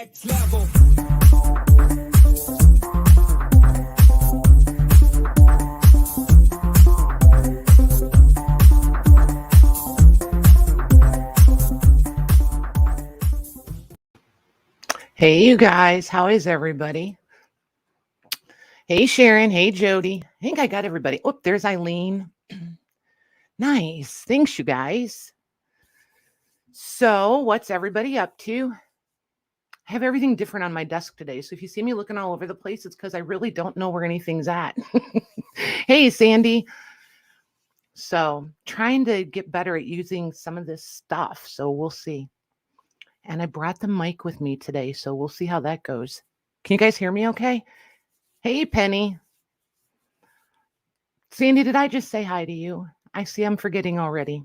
Next level. Hey, you guys, how is everybody? Hey, Sharon. Hey, Jody. I think I got everybody. Oh, there's Eileen. Nice. Thanks, you guys. So, what's everybody up to? I have everything different on my desk today. So, if you see me looking all over the place, it's because I really don't know where anything's at. Hey, Sandy. So, trying to get better at using some of this stuff. So, we'll see. And I brought the mic with me today. So, we'll see how that goes. Can you guys hear me okay? Hey, Penny. Sandy, did I just say hi to you? I see I'm forgetting already.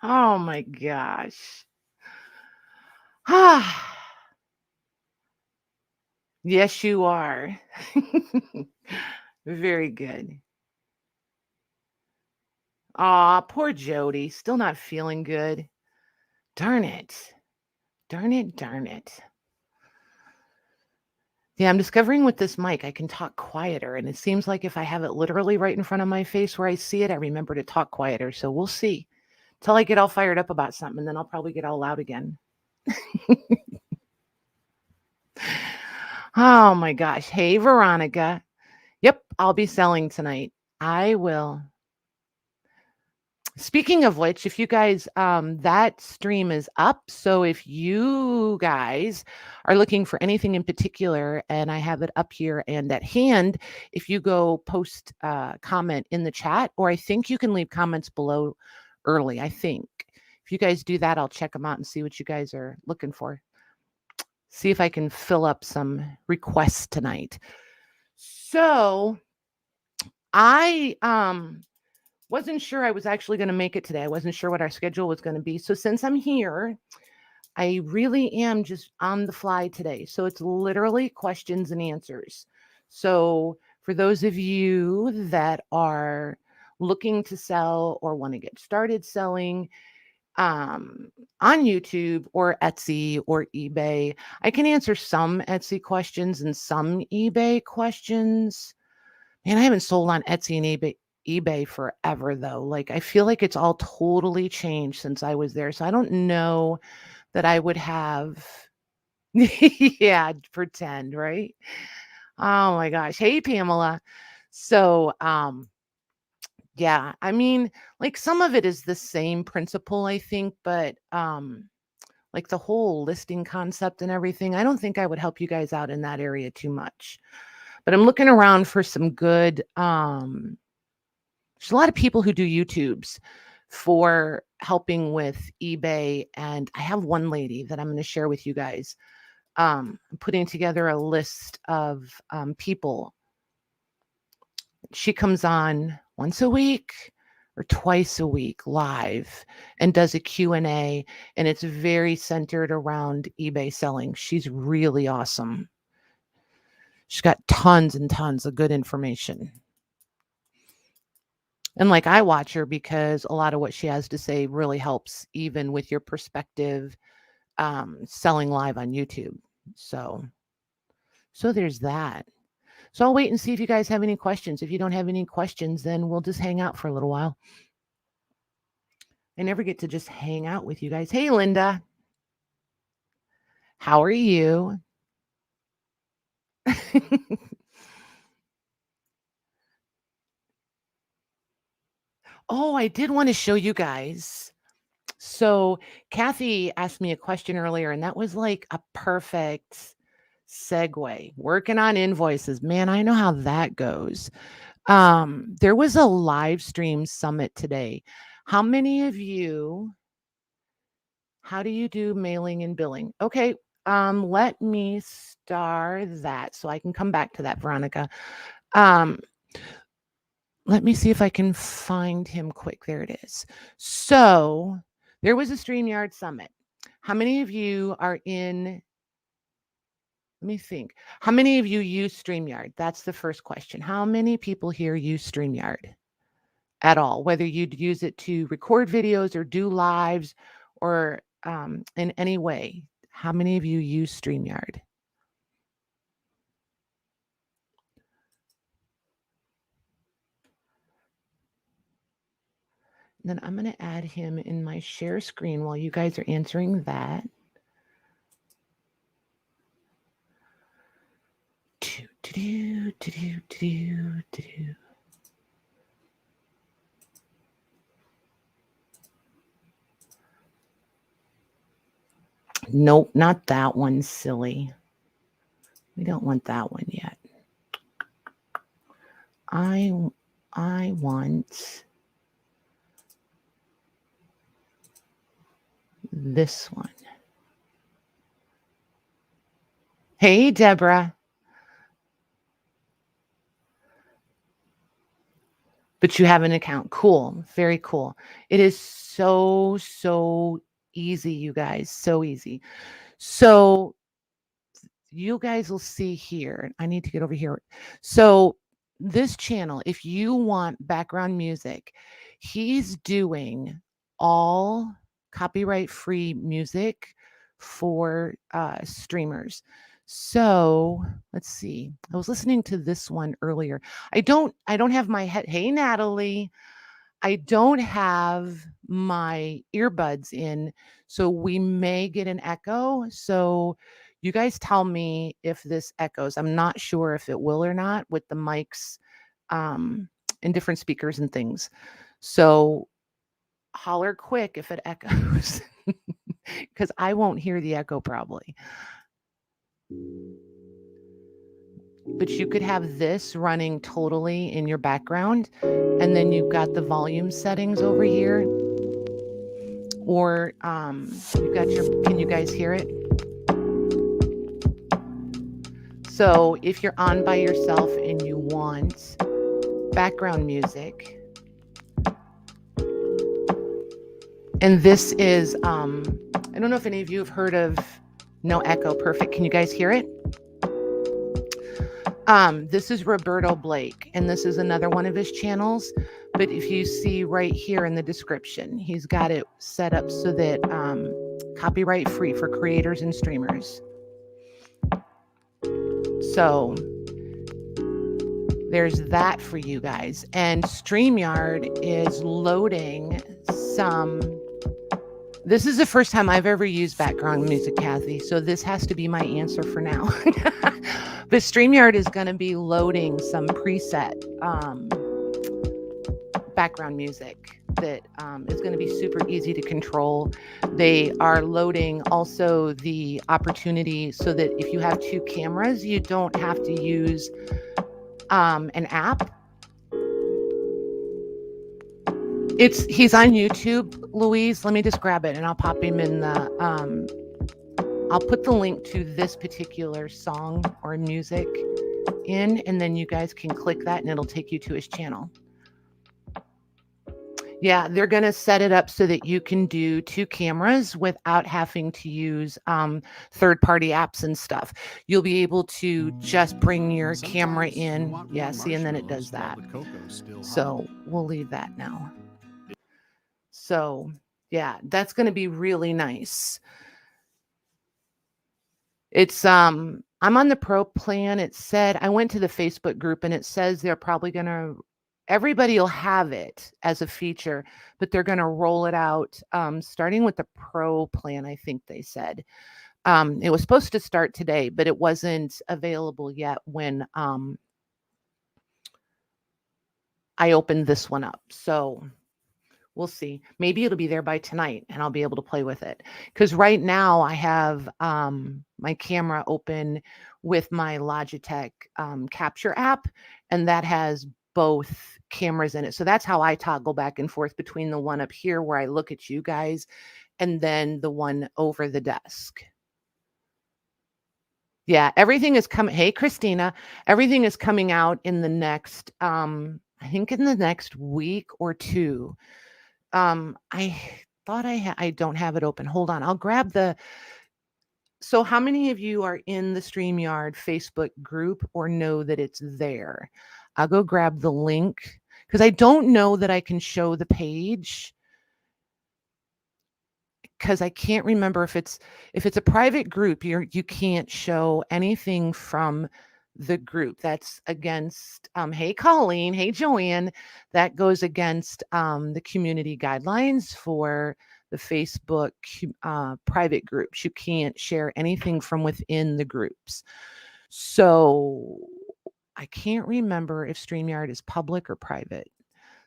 Oh my gosh. Ah, yes, you are. Very good. Aw, poor Jody. Still not feeling good. Darn it. Darn it, darn it. Yeah, I'm discovering with this mic, I can talk quieter. And it seems like if I have it literally right in front of my face where I see it, I remember to talk quieter. So we'll see. Till I get all fired up about something, and then I'll probably get all loud again. Oh my gosh. Hey, Veronica. Yep, I'll be selling tonight. I will. Speaking of which, if you guys, that stream is up. So if you guys are looking for anything in particular, and I have it up here and at hand, if you go post comment in the chat, or I think you can leave comments below early. I think if you guys do that, I'll check them out and see what you guys are looking for. See if I can fill up some requests tonight. So I wasn't sure I was actually going to make it today. I wasn't sure what our schedule was going to be. So since I'm here, I really am just on the fly today. So it's literally questions and answers. So for those of you that are looking to sell or want to get started selling on YouTube or Etsy or eBay, I can answer some Etsy questions and some eBay questions. Man, I haven't sold on Etsy and eBay forever though. Like I feel like it's all totally changed since I was there. So I don't know that I would have yeah, pretend, right? Oh my gosh. Hey Pamela. So yeah, I mean, like some of it is the same principle, I think, but like the whole listing concept and everything, I don't think I would help you guys out in that area too much. But I'm looking around for some good there's a lot of people who do YouTubes for helping with eBay. And I have one lady that I'm going to share with you guys. I'm putting together a list of people. She comes on once a week or twice a week live and does a Q&A. And it's very centered around eBay selling. She's really awesome. She's got tons and tons of good information. And like I watch her because a lot of what she has to say really helps even with your perspective selling live on YouTube. So there's that. So I'll wait and see if you guys have any questions. If you don't have any questions, then we'll just hang out for a little while. I never get to just hang out with you guys. Hey, Linda. How are you? Oh, I did want to show you guys. So Kathy asked me a question earlier, and that was like a perfect segue. Working on invoices. Man, I know how that goes. There was a live stream summit today. How many of you, how do you do mailing and billing? Okay, let me star that so I can come back to that, Veronica. Let me see if I can find him quick. There it is. So there was a StreamYard summit. How many of you are in? Let me think. How many of you use StreamYard? That's the first question. How many people here use StreamYard at all? Whether you'd use it to record videos or do lives or in any way? How many of you use StreamYard? Then I'm going to add him in my share screen while you guys are answering that. Nope, not that one, silly. We don't want that one yet. I want this one. Hey, Deborah. But you have an account. Cool. Very cool. It is so easy, you guys. So easy. So you guys will see here. I need to get over here. So this channel, if you want background music, he's doing all copyright-free music for streamers. So let's see. I was listening to this one earlier. I don't have my head. Hey, Natalie. I don't have my earbuds in, so we may get an echo. So you guys tell me if this echoes. I'm not sure if it will or not with the mics and different speakers and things. So holler quick if it echoes, because I won't hear the echo probably. But you could have this running totally in your background, and then you've got the volume settings over here. Or you've got can you guys hear it? So if you're on by yourself and you want background music, and this is, I don't know if any of you have heard of No Echo Perfect. Can you guys hear it? This is Roberto Blake, and this is another one of his channels. But if you see right here in the description, he's got it set up so that copyright free for creators and streamers. So there's that for you guys. And StreamYard is loading some. This is the first time I've ever used background music, Kathy. So this has to be my answer for now. But StreamYard is going to be loading some preset background music that is going to be super easy to control. They are loading also the opportunity so that if you have two cameras, you don't have to use an app. He's on YouTube, Louise. Let me just grab it and I'll pop him in the I'll put the link to this particular song or music in, and then you guys can click that and it'll take you to his channel. Yeah, they're going to set it up so that you can do two cameras without having to use third-party apps and stuff. You'll be able to just bring your camera in. Yeah, see, and then it does that. So we'll leave that now. So yeah, that's going to be really nice. It's I'm on the pro plan. It said, I went to the Facebook group and it says they're probably going to, everybody will have it as a feature, but they're going to roll it out starting with the pro plan, I think they said. It was supposed to start today, but it wasn't available yet when I opened this one up. So we'll see. Maybe it'll be there by tonight and I'll be able to play with it. Because right now I have my camera open with my Logitech Capture app, and that has both cameras in it. So that's how I toggle back and forth between the one up here where I look at you guys and then the one over the desk. Yeah, everything is coming. Hey, Christina, everything is coming out in the next, I think in the next week or two. I thought I don't have it open. Hold on. I'll grab the. So how many of you are in the StreamYard Facebook group or know that it's there? I'll go grab the link because I don't know that I can show the page. because I can't remember if it's a private group, you can't show anything from the group. That's against hey Colleen, hey Joanne, that goes against the community guidelines for the Facebook private groups. You can't share anything from within the groups. So I can't remember if StreamYard is public or private.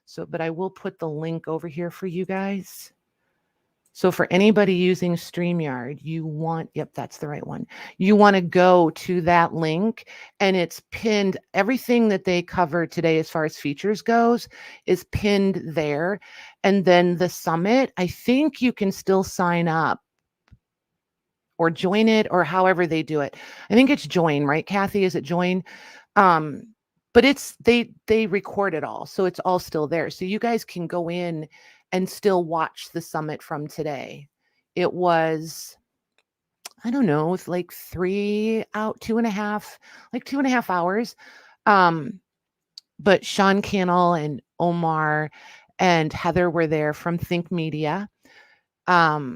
So, but I will put the link over here for you guys. So for anybody using StreamYard, yep, that's the right one. You want to go to that link, and it's pinned. Everything that they covered today as far as features goes is pinned there. And then the summit, I think you can still sign up or join it, or however they do it. I think it's join, right, Kathy? Is it join? But it's they record it all, so it's all still there. So you guys can go in and still watch the summit from today. It was, I don't know, it's like 2.5 hours. But Sean Cannell and Omar and Heather were there from Think Media. I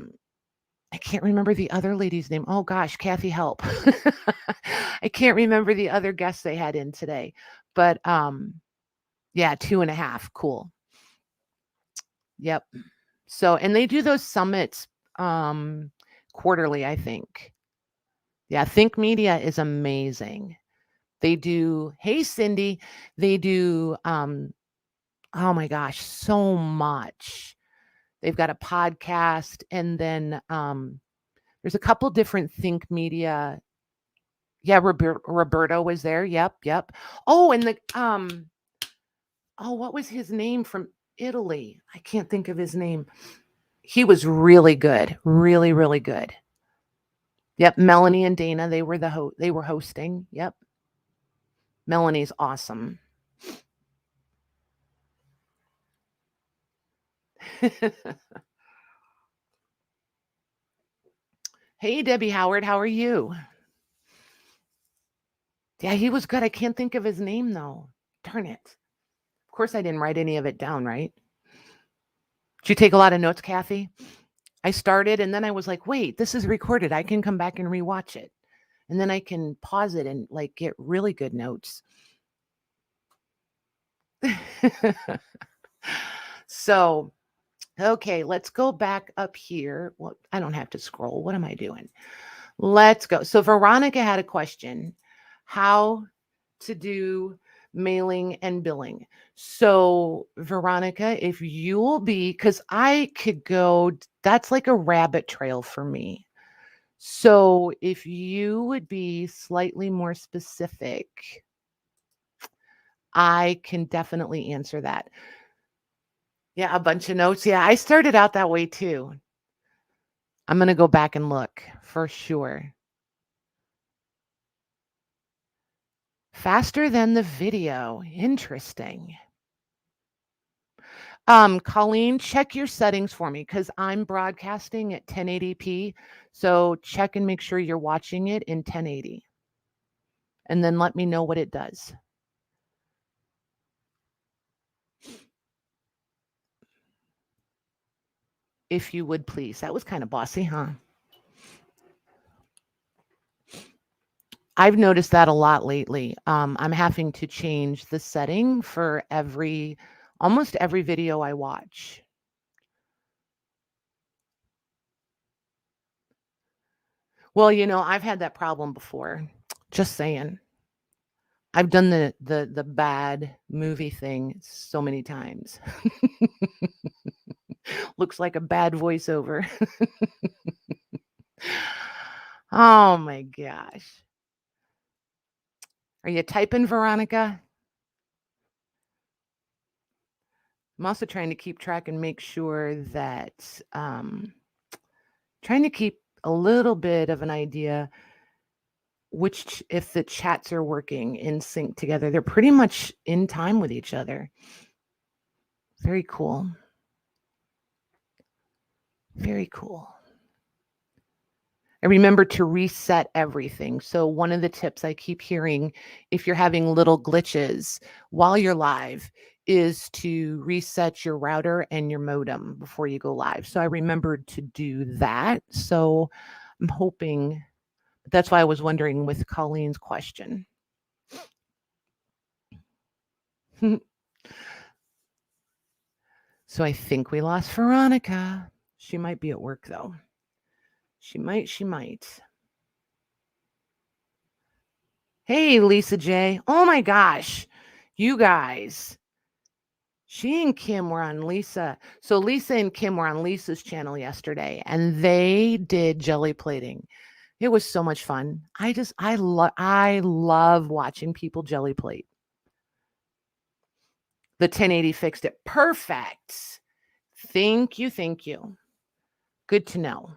can't remember the other lady's name. Oh gosh, Kathy, help. I can't remember the other guests they had in today. But yeah, 2.5. Cool. Yep. So, and they do those summits quarterly, I think. Yeah, Think Media is amazing. They do, hey Cindy, they do oh my gosh, so much. They've got a podcast, and then there's a couple different Think Media. Yeah, Roberto was there. Yep. Oh, and the what was his name from Italy? I can't think of his name. He was really good. Really, really good. Yep, Melanie and Dana, they were they were hosting. Yep. Melanie's awesome. Hey, Debbie Howard, how are you? Yeah, he was good. I can't think of his name, though. Darn it. Of course, I didn't write any of it down, right? Did you take a lot of notes, Kathy? I started, and then I was like, wait, this is recorded. I can come back and rewatch it. And then I can pause it and like get really good notes. So, okay, let's go back up here. Well, I don't have to scroll. What am I doing? Let's go. So Veronica had a question, how to do mailing and billing. So Veronica, if you will be, because I could go, that's like a rabbit trail for me. So if you would be slightly more specific, I can definitely answer that. Yeah, a bunch of notes. Yeah, I started out that way too. I'm going to go back and look for sure. Faster than the video. Interesting. Colleen, check your settings for me because I'm broadcasting at 1080p. So check and make sure you're watching it in 1080. And then let me know what it does. If you would please. That was kind of bossy, huh? I've noticed that a lot lately. I'm having to change the setting for almost every video I watch. Well, I've had that problem before. Just saying. I've done the bad movie thing so many times. Looks like a bad voiceover. Oh my gosh. Are you typing, Veronica? I'm also trying to keep track and make sure that trying to keep a little bit of an idea if the chats are working in sync together. They're pretty much in time with each other. Very cool. Very cool. And remember to reset everything. So one of the tips I keep hearing, if you're having little glitches while you're live, is to reset your router and your modem before you go live. So I remembered to do that. So I'm hoping that's why I was wondering with Colleen's question. So I think we lost Veronica. She might be at work though. She might. Hey, Lisa J. Oh my gosh. You guys. She and Kim were on Lisa. So Lisa and Kim were on Lisa's channel yesterday and they did jelly plating. It was so much fun. I love watching people jelly plate. The 1080 fixed it. Perfect. Thank you. Good to know.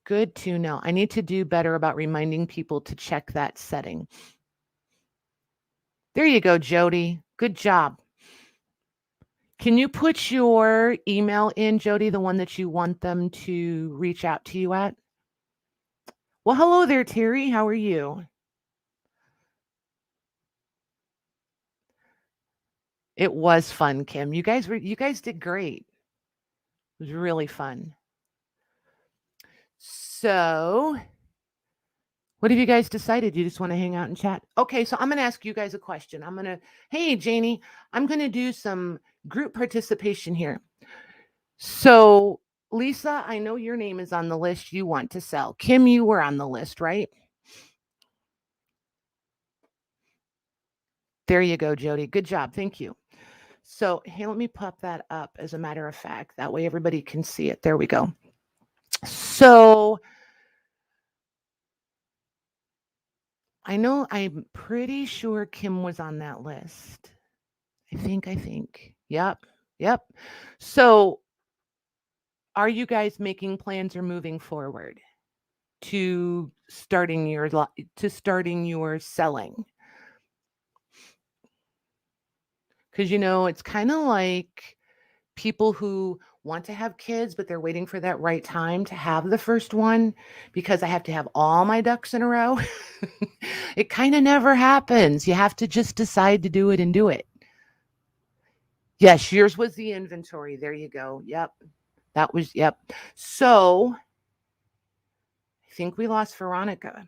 Good to know. I need to do better about reminding people to check that setting. There you go, Jody. Good job. Can you put your email in, Jody, the one that you want them to reach out to you at? Well, hello there, Terry. How are you? It was fun, Kim. You guys did great. It was really fun. So, what have you guys decided? You just want to hang out and chat? Okay, so I'm going to ask you guys a question. Hey, Janie, I'm going to do some group participation here. So, Lisa, I know your name is on the list you want to sell. Kim, you were on the list, right? There you go, Jody. Good job. Thank you. So, hey, let me pop that up as a matter of fact. That way everybody can see it. There we go. So, I'm pretty sure Kim was on that list. I think. Yep. So, are you guys making plans or moving forward to starting your selling? Because it's kind of like people who want to have kids, but they're waiting for that right time to have the first one because I have to have all my ducks in a row. It kind of never happens. You have to just decide to do it and do it. Yes, yours was the inventory. There you go. Yep. Yep. So I think we lost Veronica.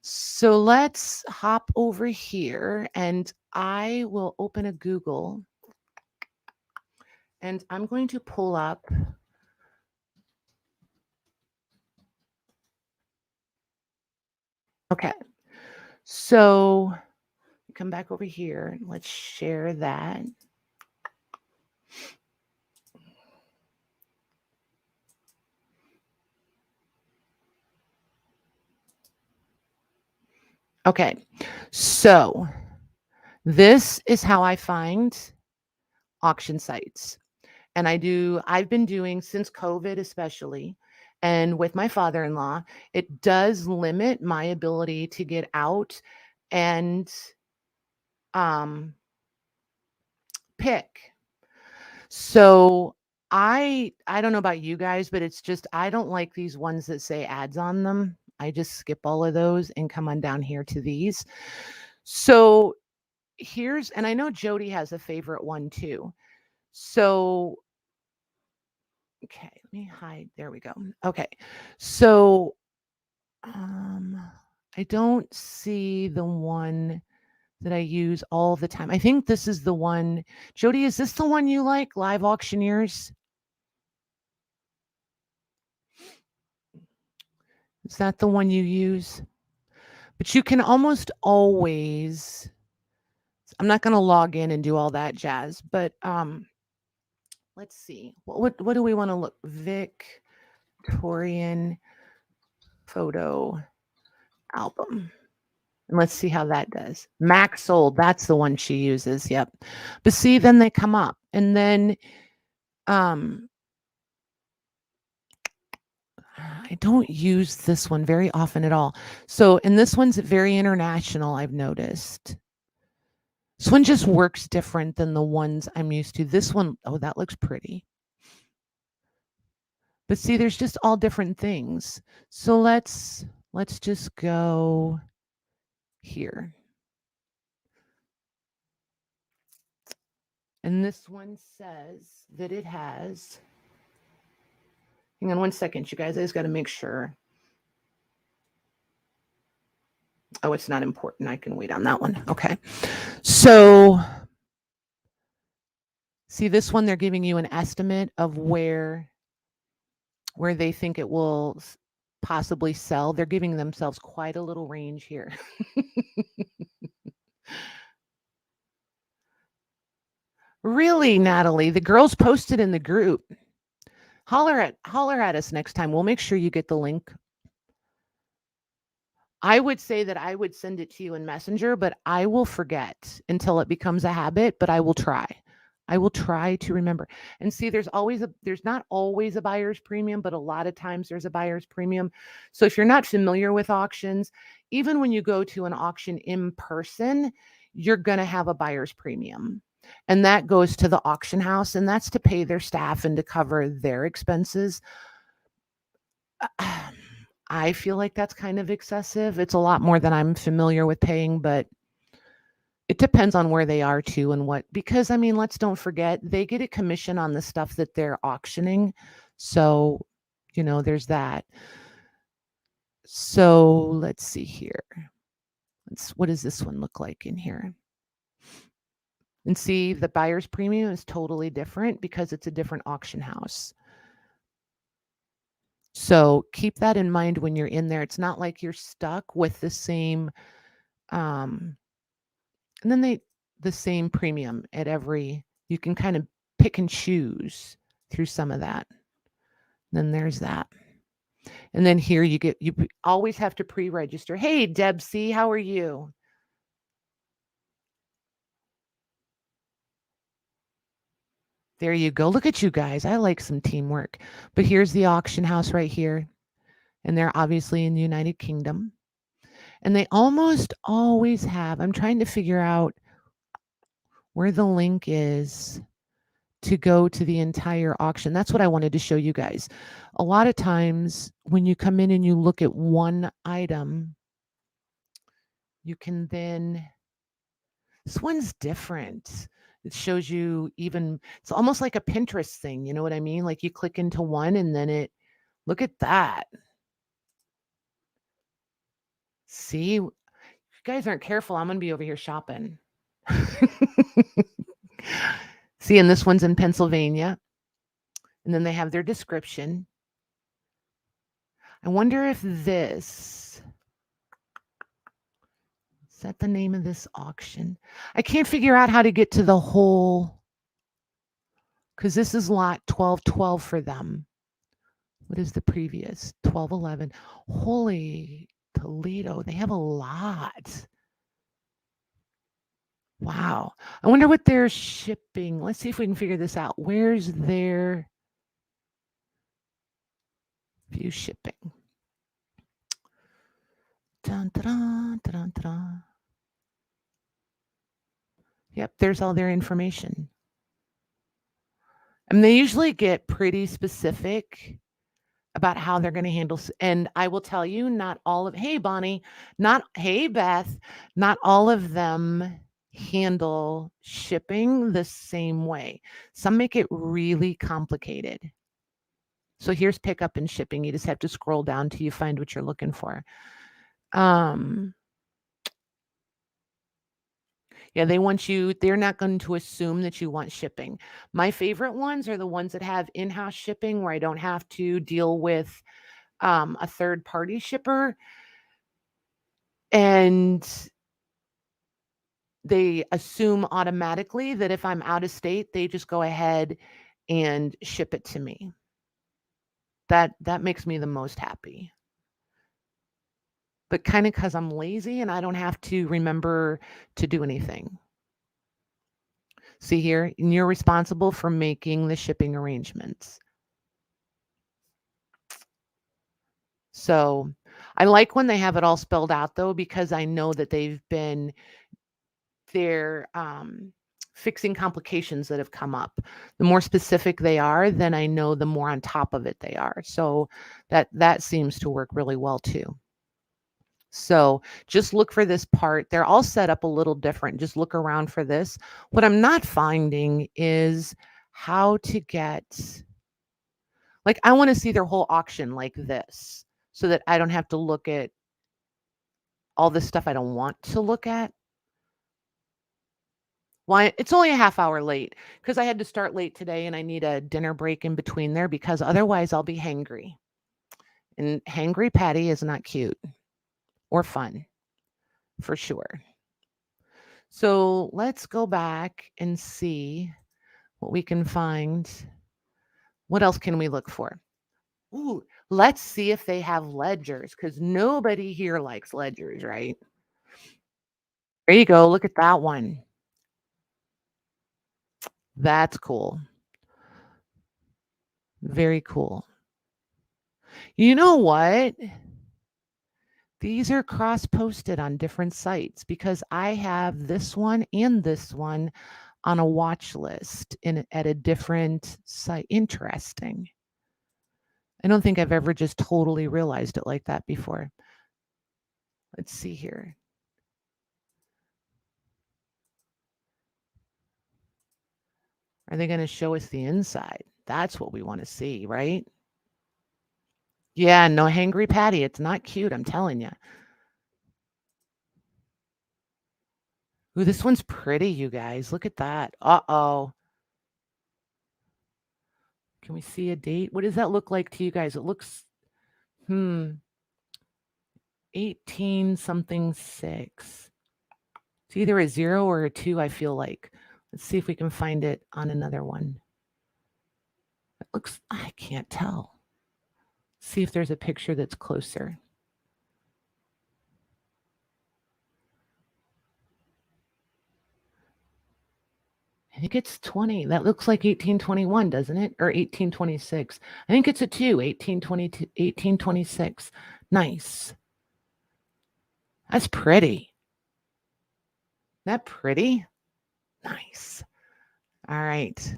So let's hop over here and I will open a Google and I'm going to pull up. Okay. So come back over here. Let's share that. Okay. So this is how I find auction sites. And I've been doing since COVID, especially, and with my father-in-law, it does limit my ability to get out and pick. So I don't know about you guys, but it's just I don't like these ones that say ads on them. I just skip all of those and come on down here to these. So and I know Jody has a favorite one too. So okay, let me hide. There we go. Okay. So I don't see the one that I use all the time. I think this is the one. Jody, is this the one you like? Live Auctioneers? Is that the one you use? But you can almost always, I'm not going to log in and do all that jazz, but let's see. What do we want to look? Victorian photo album. And let's see how that does. Max Sold, that's the one she uses. Yep. But see, then they come up. And then I don't use this one very often at all. So, and this one's very international, I've noticed. This one just works different than the ones I'm used to. This one, oh, that looks pretty. But see, there's just all different things. So let's just go here. And this one says that it has, hang on one second, you guys, I just got to make sure. Oh, it's not important. I can wait on that one. Okay. So see this one, they're giving you an estimate of where they think it will possibly sell. They're giving themselves quite a little range here. Really, Natalie, the girls posted in the group. Holler at us next time. We'll make sure you get the link. I would say that I would send it to you in Messenger, but I will forget until it becomes a habit, but I will try. I will try to remember. And see, there's not always a buyer's premium, but a lot of times there's a buyer's premium. So if you're not familiar with auctions, even when you go to an auction in person, you're going to have a buyer's premium. And that goes to the auction house, and that's to pay their staff and to cover their expenses. I feel like that's kind of excessive. It's a lot more than I'm familiar with paying, but it depends on where they are too and what, because I mean, let's don't forget, they get a commission on the stuff that they're auctioning. So, there's that. So let's see here. What does this one look like in here? And see, the buyer's premium is totally different because it's a different auction house. So keep that in mind when you're in there. It's not like you're stuck with the same, and then the same premium at every, you can kind of pick and choose through some of that. Then there's that. And then here you always have to pre-register. Hey, Deb C, how are you? There you go. Look at you guys. I like some teamwork. But here's the auction house right here. And they're obviously in the United Kingdom. And they almost always have, I'm trying to figure out where the link is to go to the entire auction. That's what I wanted to show you guys. A lot of times when you come in and you look at one item, you can then, this one's different. It shows you it's almost like a Pinterest thing. You know what I mean? Like you click into one and then look at that. See, if you guys aren't careful, I'm going to be over here shopping. See, and this one's in Pennsylvania. And then they have their description. I wonder if is that the name of this auction? I can't figure out how to get to the whole, because this is lot 1212 for them. What is the previous? 1211. Holy Toledo, they have a lot. Wow. I wonder what they're shipping. Let's see if we can figure this out. Where's their view shipping? Dun, dun, dun, dun, dun. Yep, there's all their information. And they usually get pretty specific about how they're going to handle. And I will tell you, not all of, hey, Bonnie, hey, Beth, not all of them handle shipping the same way. Some make it really complicated. So here's pickup and shipping. You just have to scroll down till you find what you're looking for. Yeah, they're not going to assume that you want shipping. My favorite ones are the ones that have in-house shipping where I don't have to deal with a third-party shipper. And they assume automatically that if I'm out of state, they just go ahead and ship it to me. That makes me the most happy. But kind of because I'm lazy and I don't have to remember to do anything. See here, and you're responsible for making the shipping arrangements. So I like when they have it all spelled out, though, because I know that they're fixing complications that have come up. The more specific they are, then I know the more on top of it they are. So that seems to work really well, too. So just look for this part. They're all set up a little different. Just look around for this. What I'm not finding is how to get, like, I want to see their whole auction like this so that I don't have to look at all this stuff I don't want to look at. Why? It's only a half hour late because I had to start late today and I need a dinner break in between there because otherwise I'll be hangry. And hangry Patty is not cute or fun for sure. So let's go back and see what we can find. What else can we look for? Ooh, let's see if they have ledgers because nobody here likes ledgers, right? There you go. Look at that one. That's cool. Very cool. You know what? These are cross-posted on different sites because I have this one and this one on a watch list at a different site. Interesting. I don't think I've ever just totally realized it like that before. Let's see here. Are they going to show us the inside? That's what we want to see, right? Yeah, no hangry Patty. It's not cute, I'm telling you. Ooh, this one's pretty, you guys. Look at that. Uh-oh. Can we see a date? What does that look like to you guys? It looks, 18 something 6. It's either a 0 or a 2, I feel like. Let's see if we can find it on another one. It looks, I can't tell. See if there's a picture that's closer. I think it's 20. That looks like 1821, doesn't it? Or 1826. I think it's a 2, 1822, 1826. Nice. That's pretty. Isn't that pretty? Nice. All right.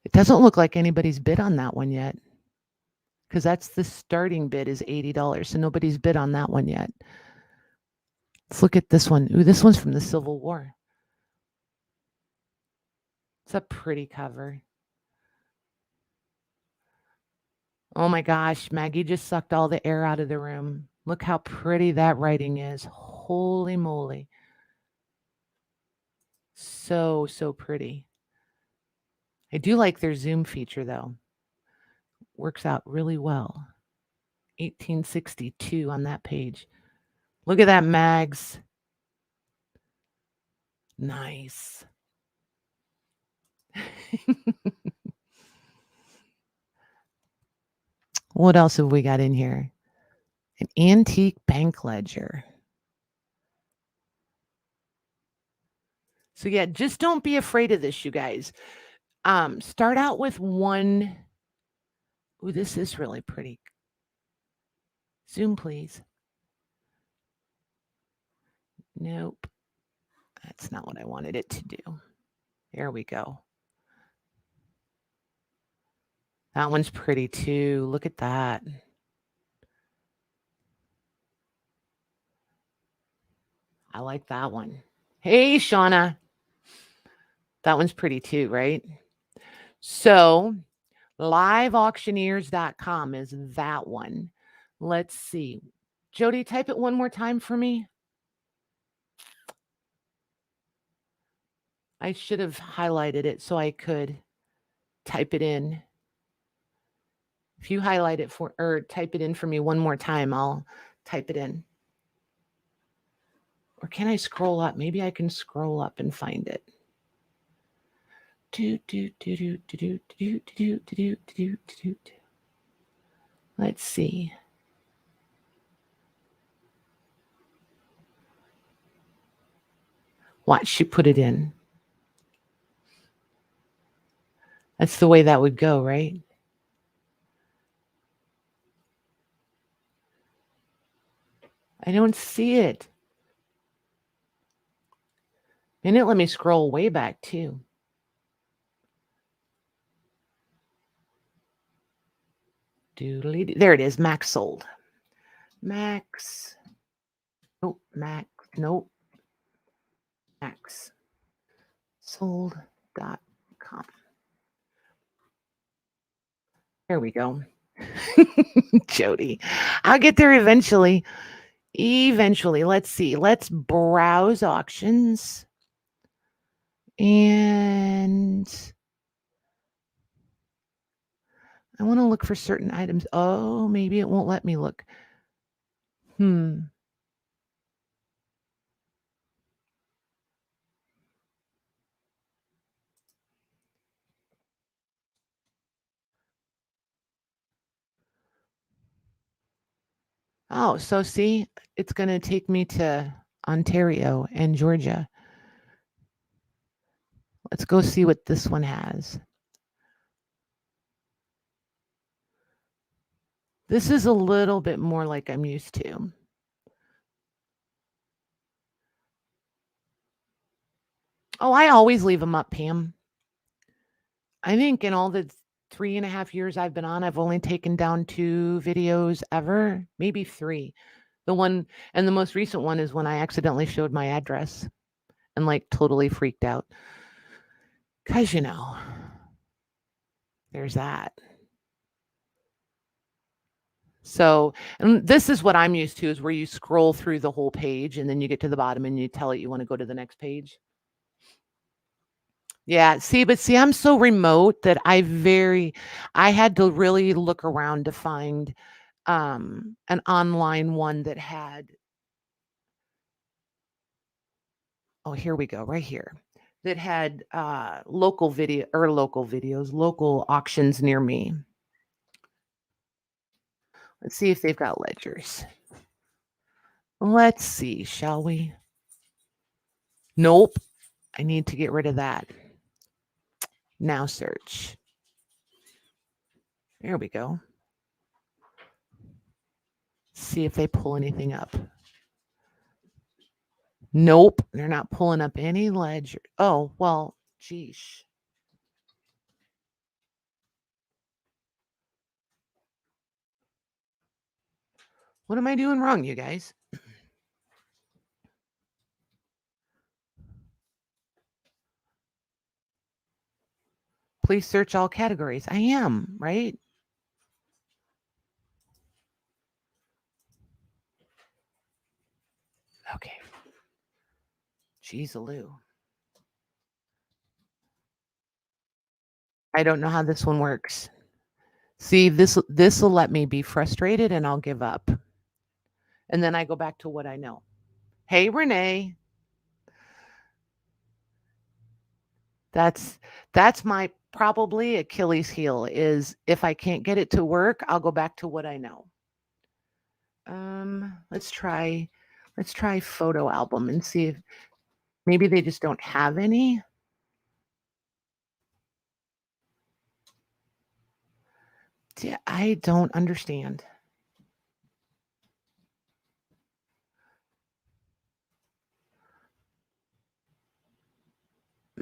It doesn't look like anybody's bid on that one yet. Because that's the starting bid is $80. So nobody's bid on that one yet. Let's look at this one. Ooh, this one's from the Civil War. It's a pretty cover. Oh my gosh, Maggie just sucked all the air out of the room. Look how pretty that writing is. Holy moly. So, so pretty. I do like their zoom feature though. Works out really well. 1862 on that page. Look at that, Mags. Nice. What else have we got in here? An antique bank ledger. So yeah, just don't be afraid of this, you guys. Start out with one. Ooh, this is really pretty. Zoom, please. Nope. That's not what I wanted it to do. There we go. That one's pretty too. Look at that. I like that one. Hey, Shauna. That one's pretty too, right? So liveauctioneers.com is that one. Let's see. Jody, type it one more time for me. I should have highlighted it so I could type it in. If you highlight it for or type it in for me one more time, I'll type it in. Or can I scroll up? Maybe I can scroll up and find it. Let's see. Watch, she put it in. That's the way that would go, right? I don't see it. And it let me scroll way back too. There it is, max sold. Max. Nope. Max. Nope. Max. Sold.com. There we go. Jody. I'll get there eventually. Eventually. Let's see. Let's browse auctions. And I want to look for certain items. Oh, maybe it won't let me look. Oh, so see, it's going to take me to Ontario and Georgia. Let's go see what this one has. This is a little bit more like I'm used to. Oh, I always leave them up, Pam. I think in all the 3.5 years I've been on, I've only taken down 2 videos ever, maybe 3. The one and the most recent one is when I accidentally showed my address and like totally freaked out. 'Cause there's that. So, and this is what I'm used to is where you scroll through the whole page and then you get to the bottom and you tell it you want to go to the next page. Yeah, see, I'm so remote that I had to really look around to find an online one that had oh, here we go, right here. That had local videos, local auctions near me. Let's see if they've got ledgers. Let's see, shall we? Nope. I need to get rid of that. Now search. There we go. See if they pull anything up. Nope, they're not pulling up any ledger. Oh, well, geesh. What am I doing wrong, you guys? Please search all categories. I am, right? Okay. Jeez-a-loo. I don't know how this one works. See, this will let me be frustrated and I'll give up. And then I go back to what I know. Hey, Renee. That's my probably Achilles heel is if I can't get it to work, I'll go back to what I know. Let's try photo album and see if maybe they just don't have any. Yeah, I don't understand.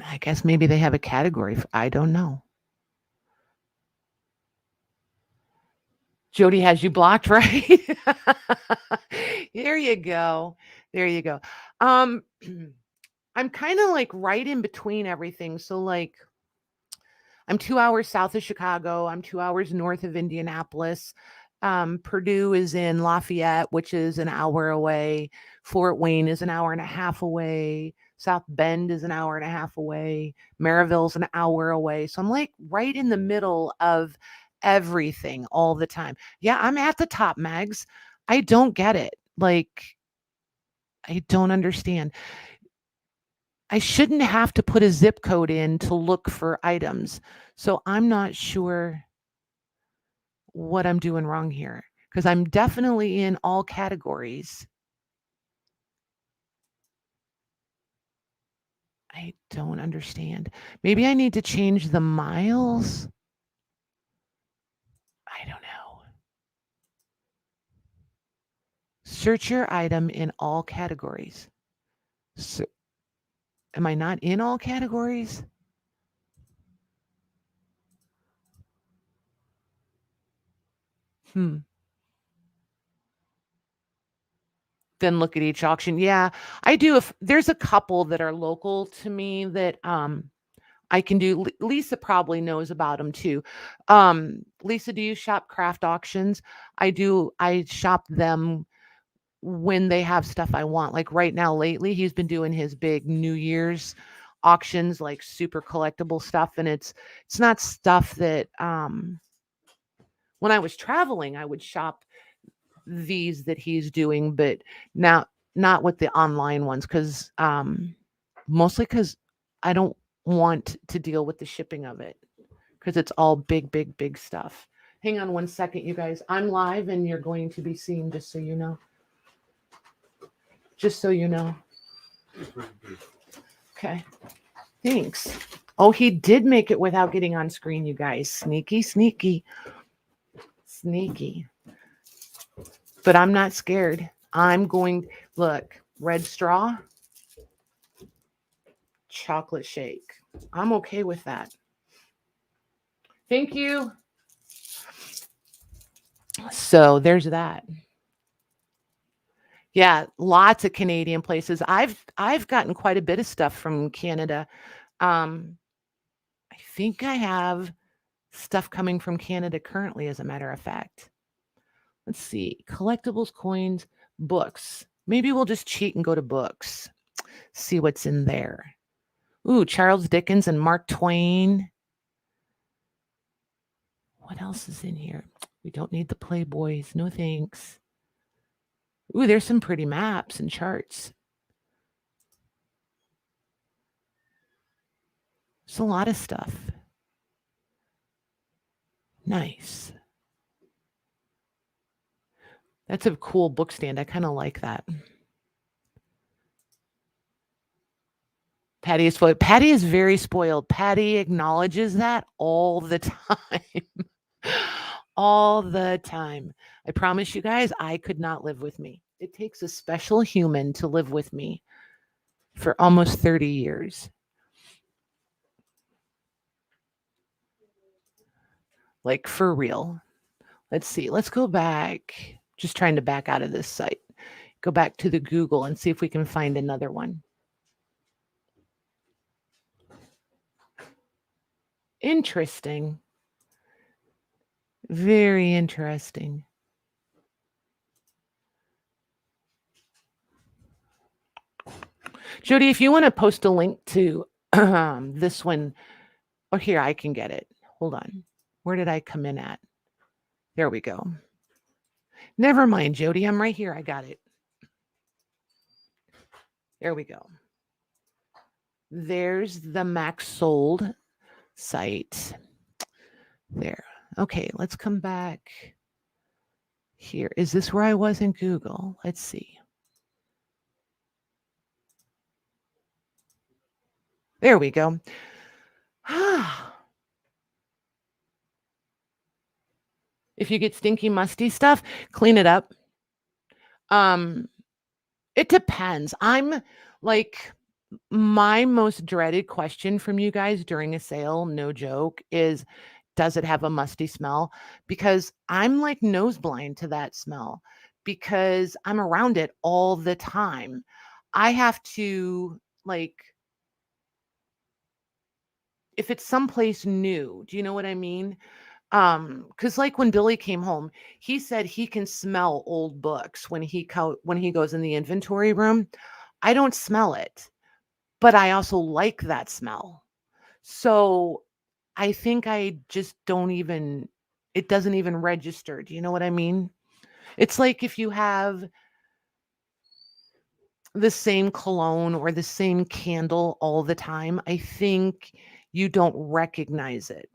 I guess maybe they have a category. I don't know. Jody has you blocked, right? There you go. There you go. I'm kind of like right in between everything. So like I'm 2 hours south of Chicago. I'm 2 hours north of Indianapolis. Purdue is in Lafayette, which is an hour away. Fort Wayne is an hour and a half away. South Bend is an hour and a half away. Maryville's an hour away. So I'm like right in the middle of everything all the time. Yeah, I'm at the top, Mags. I don't get it. Like, I don't understand. I shouldn't have to put a zip code in to look for items. So I'm not sure what I'm doing wrong here because I'm definitely in all categories. I don't understand. Maybe I need to change the miles. I don't know. Search your item in all categories. So, am I not in all categories? Then look at each auction. Yeah, I do. If there's a couple that are local to me that I can do. Lisa probably knows about them too. Lisa, do you shop craft auctions? I do. I shop them when they have stuff I want. Like right now, lately, he's been doing his big New Year's auctions, like super collectible stuff, and it's not stuff that when I was traveling, I would shop these that he's doing, but now not with the online ones because mostly because I don't want to deal with the shipping of it because it's all big, big, big stuff. Hang on one second, you guys. I'm live and you're going to be seen, just so you know. Just so you know. Okay. Thanks. Oh, he did make it without getting on screen, you guys. Sneaky, sneaky, sneaky. But I'm not scared. I'm going, look, red straw, chocolate shake. I'm okay with that. Thank you. So there's that. Yeah, lots of Canadian places. I've gotten quite a bit of stuff from Canada. I think I have stuff coming from Canada currently, as a matter of fact. Let's see. Collectibles, coins, books. Maybe we'll just cheat and go to books. See what's in there. Ooh, Charles Dickens and Mark Twain. What else is in here? We don't need the Playboys. No thanks. Ooh, there's some pretty maps and charts. There's a lot of stuff. Nice. That's a cool book stand. I kind of like that. Patty is spoiled. Patty is very spoiled. Patty acknowledges that all the time. All the time. I promise you guys, I could not live with me. It takes a special human to live with me for almost 30 years. Like for real. Let's see. Let's go back. Just trying to back out of this site. Go back to the Google and see if we can find another one. Interesting. Very interesting. Jody, if you want to post a link to this one, or here, I can get it. Hold on. Where did I come in at? There we go. Never mind, Jody. I'm right here. I got it. There we go. There's the max sold site. There. Okay, let's come back here. Is this where I was in Google? Let's see. There we go. If you get stinky, musty stuff, clean it up. It depends. I'm like, my most dreaded question from you guys during a sale, no joke, is does it have a musty smell? Because I'm like nose blind to that smell because I'm around it all the time. I have to like, if it's someplace new, do you know what I mean? Because like when Billy came home, he said he can smell old books when he goes in the inventory room. I don't smell it, but I also like that smell. So I think I just don't even, it doesn't even register. Do you know what I mean? It's like if you have the same cologne or the same candle all the time, I think you don't recognize it.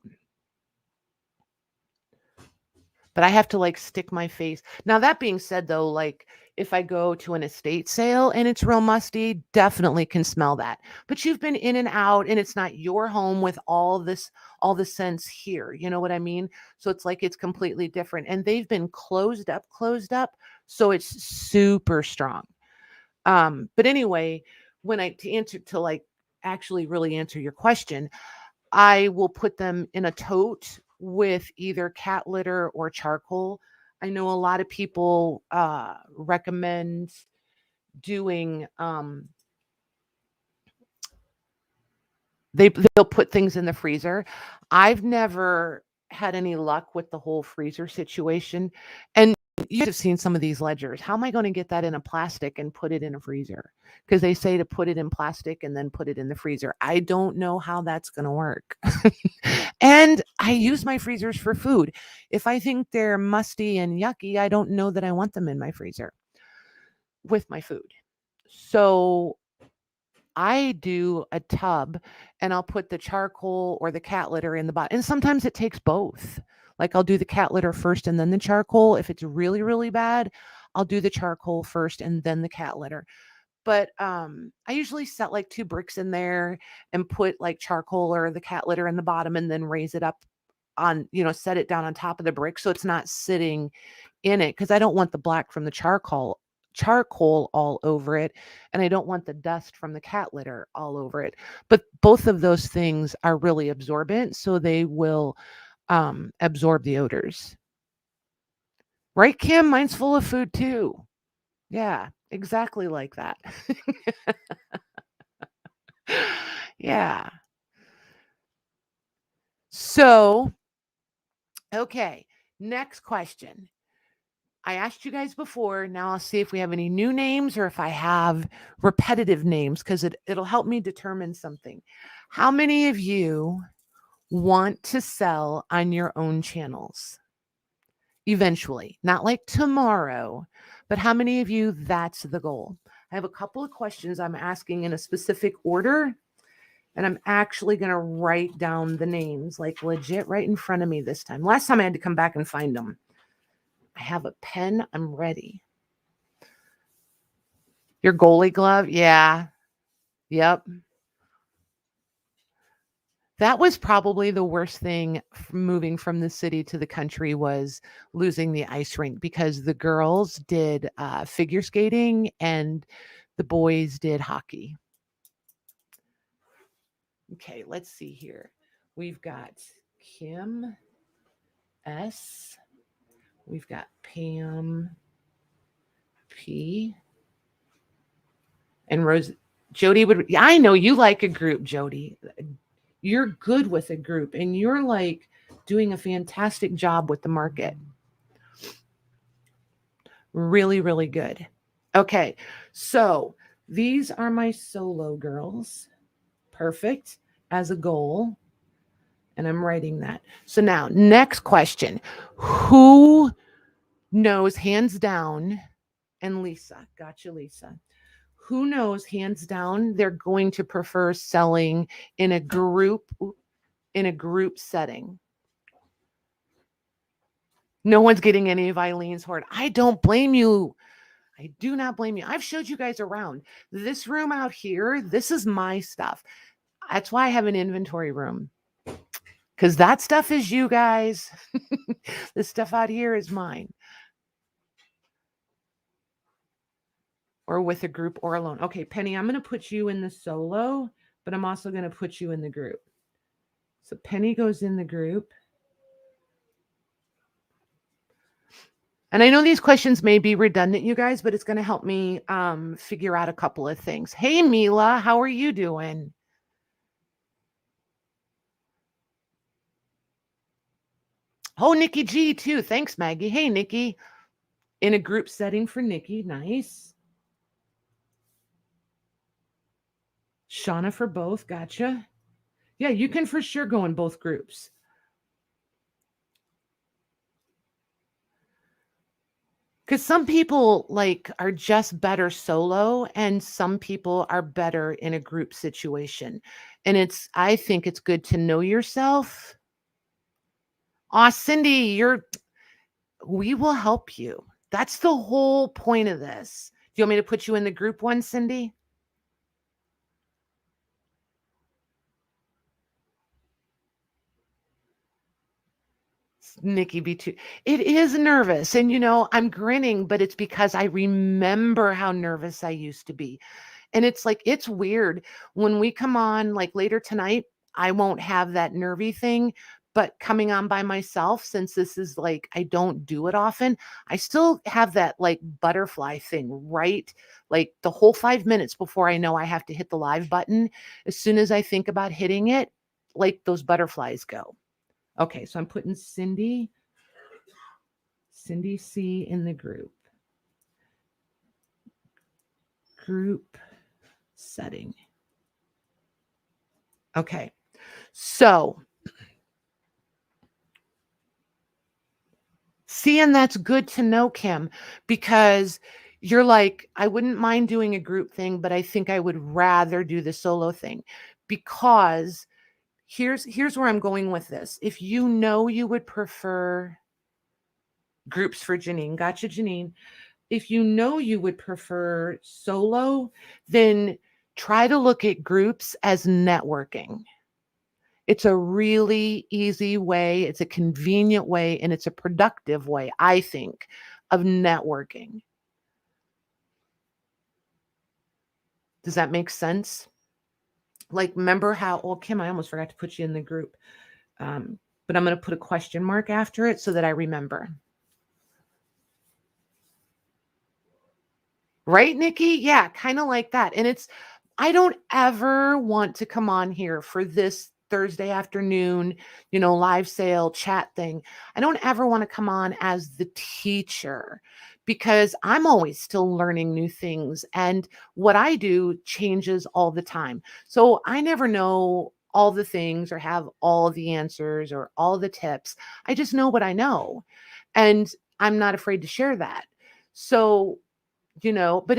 But I have to like stick my face. Now, that being said, though, like if I go to an estate sale and it's real musty, definitely can smell that. But you've been in and out and it's not your home with all the scents here. You know what I mean? So it's like it's completely different. And they've been closed up. So it's super strong. But anyway, to like actually really answer your question, I will put them in a tote with either cat litter or charcoal. I know a lot of people recommend doing they'll put things in the freezer. I've never had any luck with the whole freezer situation. And you guys have seen some of these ledgers. How am I going to get that in a plastic and put it in a freezer? Because they say to put it in plastic and then put it in the freezer. I don't know how that's going to work. And I use my freezers for food. If I think they're musty and yucky, I don't know that I want them in my freezer with my food. So I do a tub and I'll put the charcoal or the cat litter in the bottom. And sometimes it takes both. Like I'll do the cat litter first and then the charcoal. If it's really, really bad, I'll do the charcoal first and then the cat litter. But I usually set like 2 bricks in there and put like charcoal or the cat litter in the bottom and then raise it up on, set it down on top of the brick so it's not sitting in it, because I don't want the black from the charcoal all over it, and I don't want the dust from the cat litter all over it. But both of those things are really absorbent, so they will absorb the odors. Right, Kim? Mine's full of food too. Yeah, exactly like that. Yeah. So, okay, next question. I asked you guys before. Now I'll see if we have any new names or if I have repetitive names, because it'll help me determine something. How many of you want to sell on your own channels eventually? Not like tomorrow, but how many of you that's the goal? I have a couple of questions I'm asking in a specific order, and I'm actually going to write down the names like legit right in front of me this time. Last time I had to come back and find them. I have a pen. I'm ready. Your goalie glove? Yeah. Yep. That was probably the worst thing moving from the city to the country, was losing the ice rink, because the girls did figure skating and the boys did hockey. Okay, let's see here. We've got Kim S. We've got Pam P. And Rose. Jody would. I know you like a group, Jody. You're good with a group, and you're like doing a fantastic job with the market. Really, really good. Okay, so these are my solo girls. Perfect as a goal. And I'm writing that. So now, next question. Who knows hands down? And Lisa. Gotcha, Lisa. Who knows hands down they're going to prefer selling in a group setting? No one's getting any of Eileen's hoard. I don't blame you. I do not blame you. I've showed you guys around. This room out here, this is my stuff. That's why I have an inventory room. Because that stuff is you guys. This stuff out here is mine. Or with a group or alone. Okay, Penny, I'm going to put you in the solo, but I'm also going to put you in the group. So Penny goes in the group. And I know these questions may be redundant, you guys, but it's going to help me figure out a couple of things. Hey, Mila, how are you doing? Oh, Nikki G, too. Thanks, Maggie. Hey, Nikki. In a group setting for Nikki. Nice. Shauna for both. Gotcha. Yeah, you can for sure go in both groups. Because some people are just better solo, and some people are better in a group situation. And I think it's good to know yourself. Cindy, we will help you. That's the whole point of this. Do you want me to put you in the group one, Cindy? Nikki B2. It is nervous. And, I'm grinning, but it's because I remember how nervous I used to be. And it's weird. When we come on later tonight, I won't have that nervy thing, But coming on by myself, since this is like I don't do it often, I still have that like butterfly thing, right? Like the whole 5 minutes before I know I have to hit the live button, as soon as I think about hitting it, like those butterflies go. Okay, so I'm putting Cindy C in the group. Group setting. Okay. So, see, and that's good to know, Kim, because you're like, I wouldn't mind doing a group thing, but I think I would rather do the solo thing because here's where I'm going with this. If you know you would prefer groups for Janine, gotcha, Janine. If you know you would prefer solo, then try to look at groups as networking. It's a really easy way, it's a convenient way, and it's a productive way, I think, of networking. Does that make sense? Like, remember how, well, Kim, I almost forgot to put you in the group. But I'm going to put a question mark after it so that I remember. Right, Nikki? Yeah, kind of like that. And I don't ever want to come on here for this Thursday afternoon, live sale chat thing. I don't ever want to come on as the teacher because I'm always still learning new things and what I do changes all the time. So I never know all the things or have all the answers or all the tips. I just know what I know. And I'm not afraid to share that. So but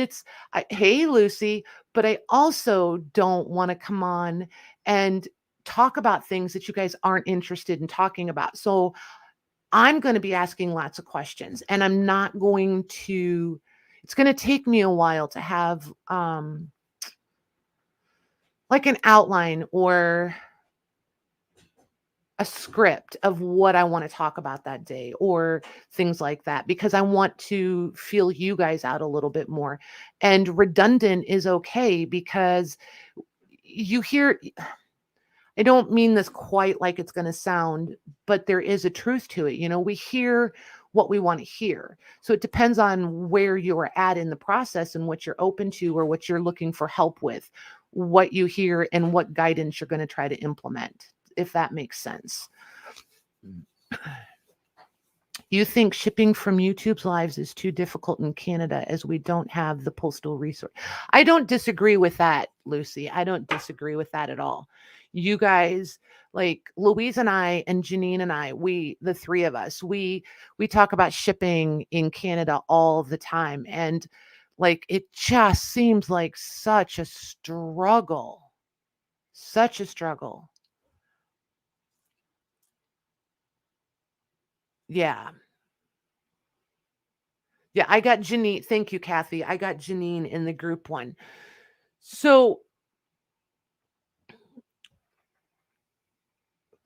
hey, Lucy, but I also don't want to come on and talk about things that you guys aren't interested in talking about. So I'm going to be asking lots of questions and it's going to take me a while to have like an outline or a script of what I want to talk about that day or things like that because I want to feel you guys out a little bit more. And redundant is okay because you hear, I don't mean this quite like it's going to sound, but there is a truth to it. We hear what we want to hear. So it depends on where you're at in the process and what you're open to or what you're looking for help with, what you hear and what guidance you're going to try to implement, if that makes sense. You think shipping from YouTube's lives is too difficult in Canada as we don't have the postal resource. I don't disagree with that, Lucy. I don't disagree with that at all. You guys, like Louise and I and Janine and I, the three of us, we talk about shipping in Canada all the time. And like, it just seems like such a struggle. Such a struggle. Yeah. Yeah, I got Janine. Thank you, Kathy. I got Janine in the group one. So,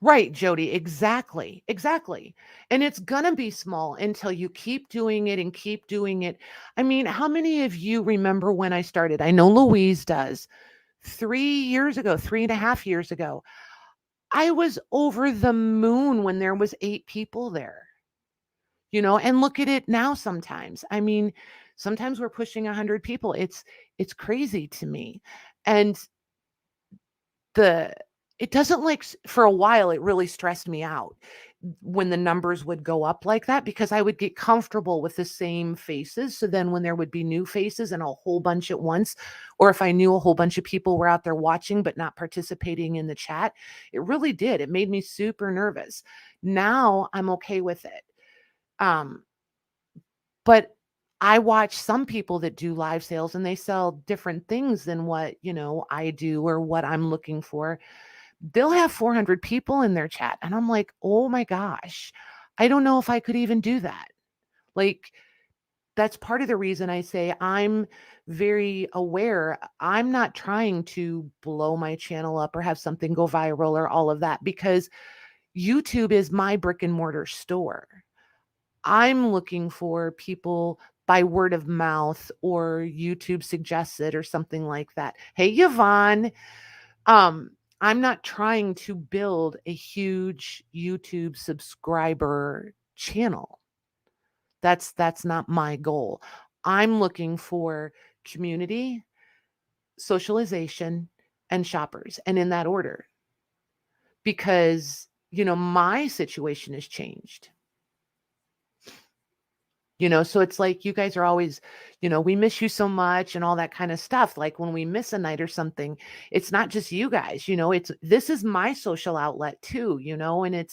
right, Jody, exactly. Exactly. And it's going to be small until you keep doing it and keep doing it. I mean, how many of you remember when I started? I know Louise does. 3 years ago, 3.5 years ago, I was over the moon when there was 8 people there. And look at it now sometimes. I mean, sometimes we're pushing 100 people. It's crazy to me. And the it doesn't for a while it really stressed me out when the numbers would go up like that because I would get comfortable with the same faces. So then when there would be new faces and a whole bunch at once, or if I knew a whole bunch of people were out there watching but not participating in the chat, it really did. It made me super nervous. Now I'm okay with it. But I watch some people that do live sales and they sell different things than what, I do or what I'm looking for. They'll have 400 people in their chat. And I'm like, oh my gosh, I don't know if I could even do that. Like, that's part of the reason I say I'm very aware. I'm not trying to blow my channel up or have something go viral or all of that because YouTube is my brick and mortar store. I'm looking for people by word of mouth or YouTube suggests it or something like that. Hey, Yvonne. I'm not trying to build a huge YouTube subscriber channel. That's not my goal. I'm looking for community, socialization, and shoppers, and in that order, because, my situation has changed. So it's like you guys are always, we miss you so much and all that kind of stuff. Like when we miss a night or something, it's not just you guys, this is my social outlet too, and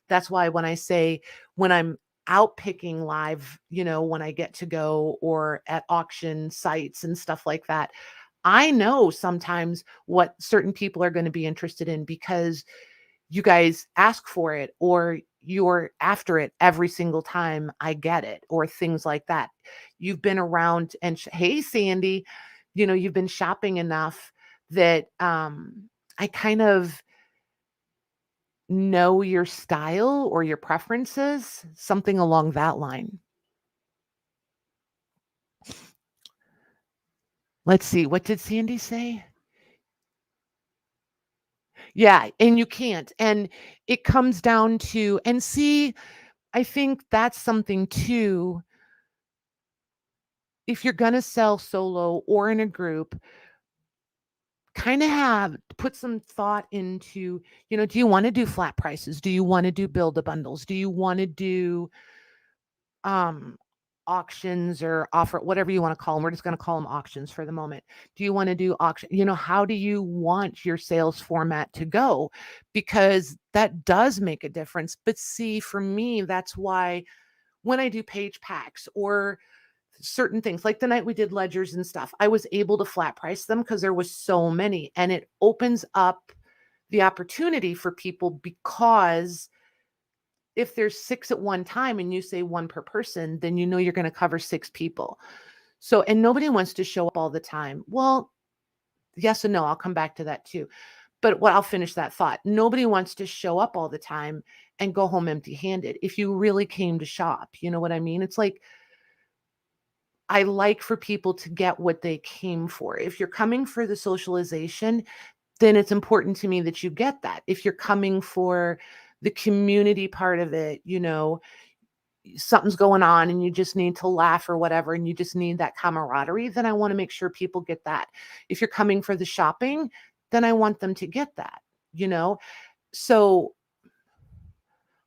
that's why when I say, when I'm out picking live, when I get to go or at auction sites and stuff like that, I know sometimes what certain people are going to be interested in because you guys ask for it or you're after it every single time I get it or things like that. You've been around and hey Sandy, you've been shopping enough that I kind of know your style or your preferences, something along that line. Let's see, what did Sandy say? Yeah, and you can't. And it comes down to, and see, I think that's something too. If you're going to sell solo or in a group, kind of have put some thought into, do you want to do flat prices? Do you want to do build a bundles? Do you want to do um auctions or offer, whatever you want to call them? We're just going to call them auctions for the moment. Do you want to do auction? How do you want your sales format to go? Because that does make a difference. But see, for me, that's why when I do page packs or certain things like the night we did ledgers and stuff, I was able to flat price them because there was so many, and it opens up the opportunity for people, because if there's 6 at one time and you say 1 per person, then you're going to cover 6 people. So, and nobody wants to show up all the time. Well, yes and no, I'll come back to that too. But I'll finish that thought. Nobody wants to show up all the time and go home empty-handed if you really came to shop. You know what I mean? It's like, I like for people to get what they came for. If you're coming for the socialization, then it's important to me that you get that. If you're coming for the community part of it, something's going on and you just need to laugh or whatever, and you just need that camaraderie, then I want to make sure people get that. If you're coming for the shopping, then I want them to get that, you know? So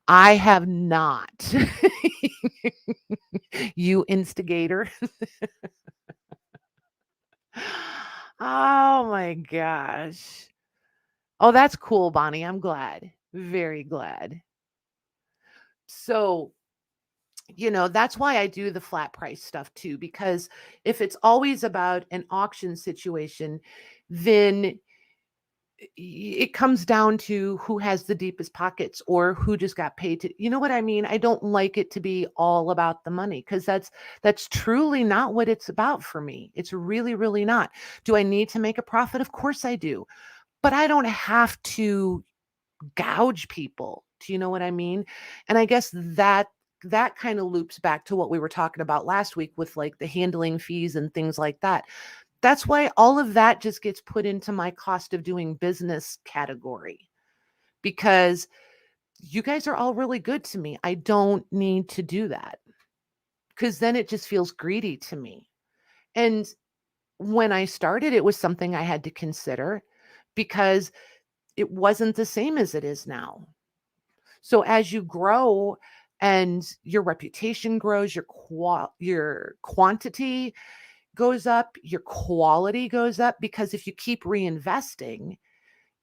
I have not, you instigator. Oh my gosh. Oh, that's cool, Bonnie. I'm glad. Very glad. So, that's why I do the flat price stuff too, because if it's always about an auction situation, then it comes down to who has the deepest pockets or who just got paid to, you know what I mean? I don't like it to be all about the money, because that's truly not what it's about for me. It's really, really not. Do I need to make a profit? Of course I do. But I don't have to gouge people. Do you know what I mean? And I guess that kind of loops back to what we were talking about last week with like the handling fees and things like that. That's why all of that just gets put into my cost of doing business category, because you guys are all really good to me. I don't need to do that, because then it just feels greedy to me. And when I started, it was something I had to consider because it wasn't the same as it is now. So as you grow and your reputation grows, your quantity goes up, your quality goes up, because if you keep reinvesting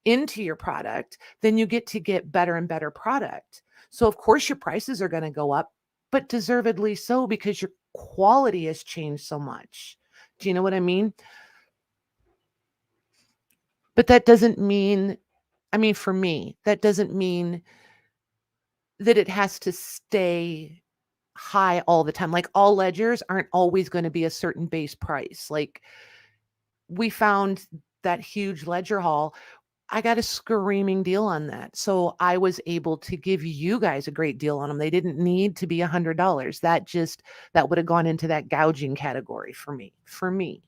into your product, then you get to get better and better product. So of course your prices are going to go up, but deservedly so, because your quality has changed so much. Do you know what I mean? But that doesn't mean, I mean, for me, that doesn't mean that it has to stay high all the time. Like all ledgers aren't always going to be a certain base price. Like we found that huge ledger haul. I got a screaming deal on that. So I was able to give you guys a great deal on them. They didn't need to be $100. That would have gone into that gouging category for me.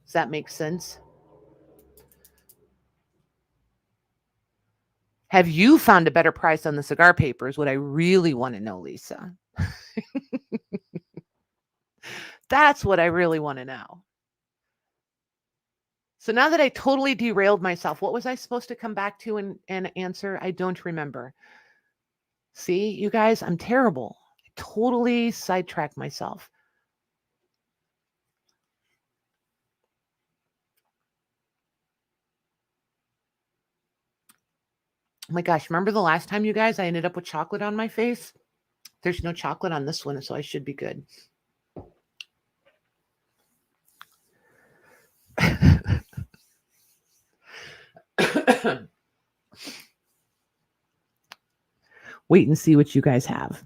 Does that make sense? Have you found a better price on the cigar paper is what I really want to know, Lisa. That's what I really want to know. So now that I totally derailed myself, what was I supposed to come back to and answer? I don't remember. See, you guys, I'm terrible. I totally sidetracked myself. Oh my gosh, remember the last time, you guys, I ended up with chocolate on my face? There's no chocolate on this one, so I should be good. Wait and see what you guys have.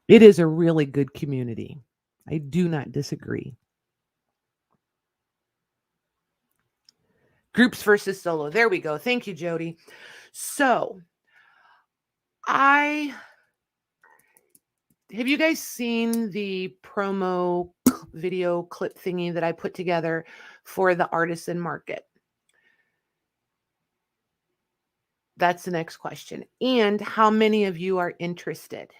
It is a really good community. I do not disagree. Groups versus solo. There we go. Thank you, Jody. So, have you guys seen the promo video clip thingy that I put together for the Artisan market? That's the next question. And how many of you are interested?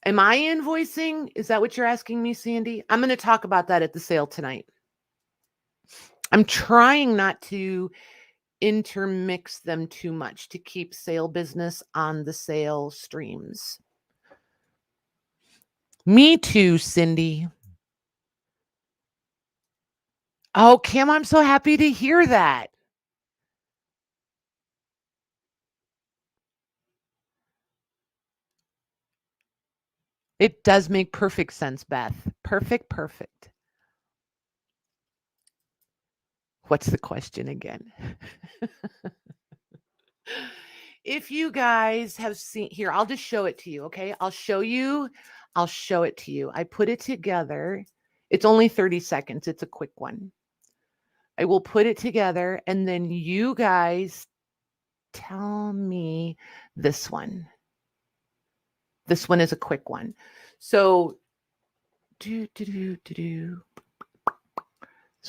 Am I invoicing? Is that what you're asking me, Sandy? I'm going to talk about that at the sale tonight. I'm trying not to intermix them too much to keep sale business on the sale streams. Me too, Cindy. Oh, Kim, I'm so happy to hear that. It does make perfect sense, Beth. Perfect. What's the question again? If you guys have seen here, I'll just show it to you, okay? I'll show it to you. I put it together. It's only 30 seconds. It's a quick one. I will put it together and then you guys tell me this one. This one is a quick one. So this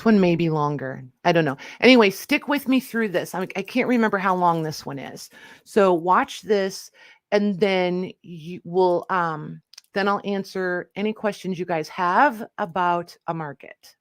one may be longer. I don't know. Anyway, stick with me through this. I can't remember how long this one is. So watch this and then you will then I'll answer any questions you guys have about a market.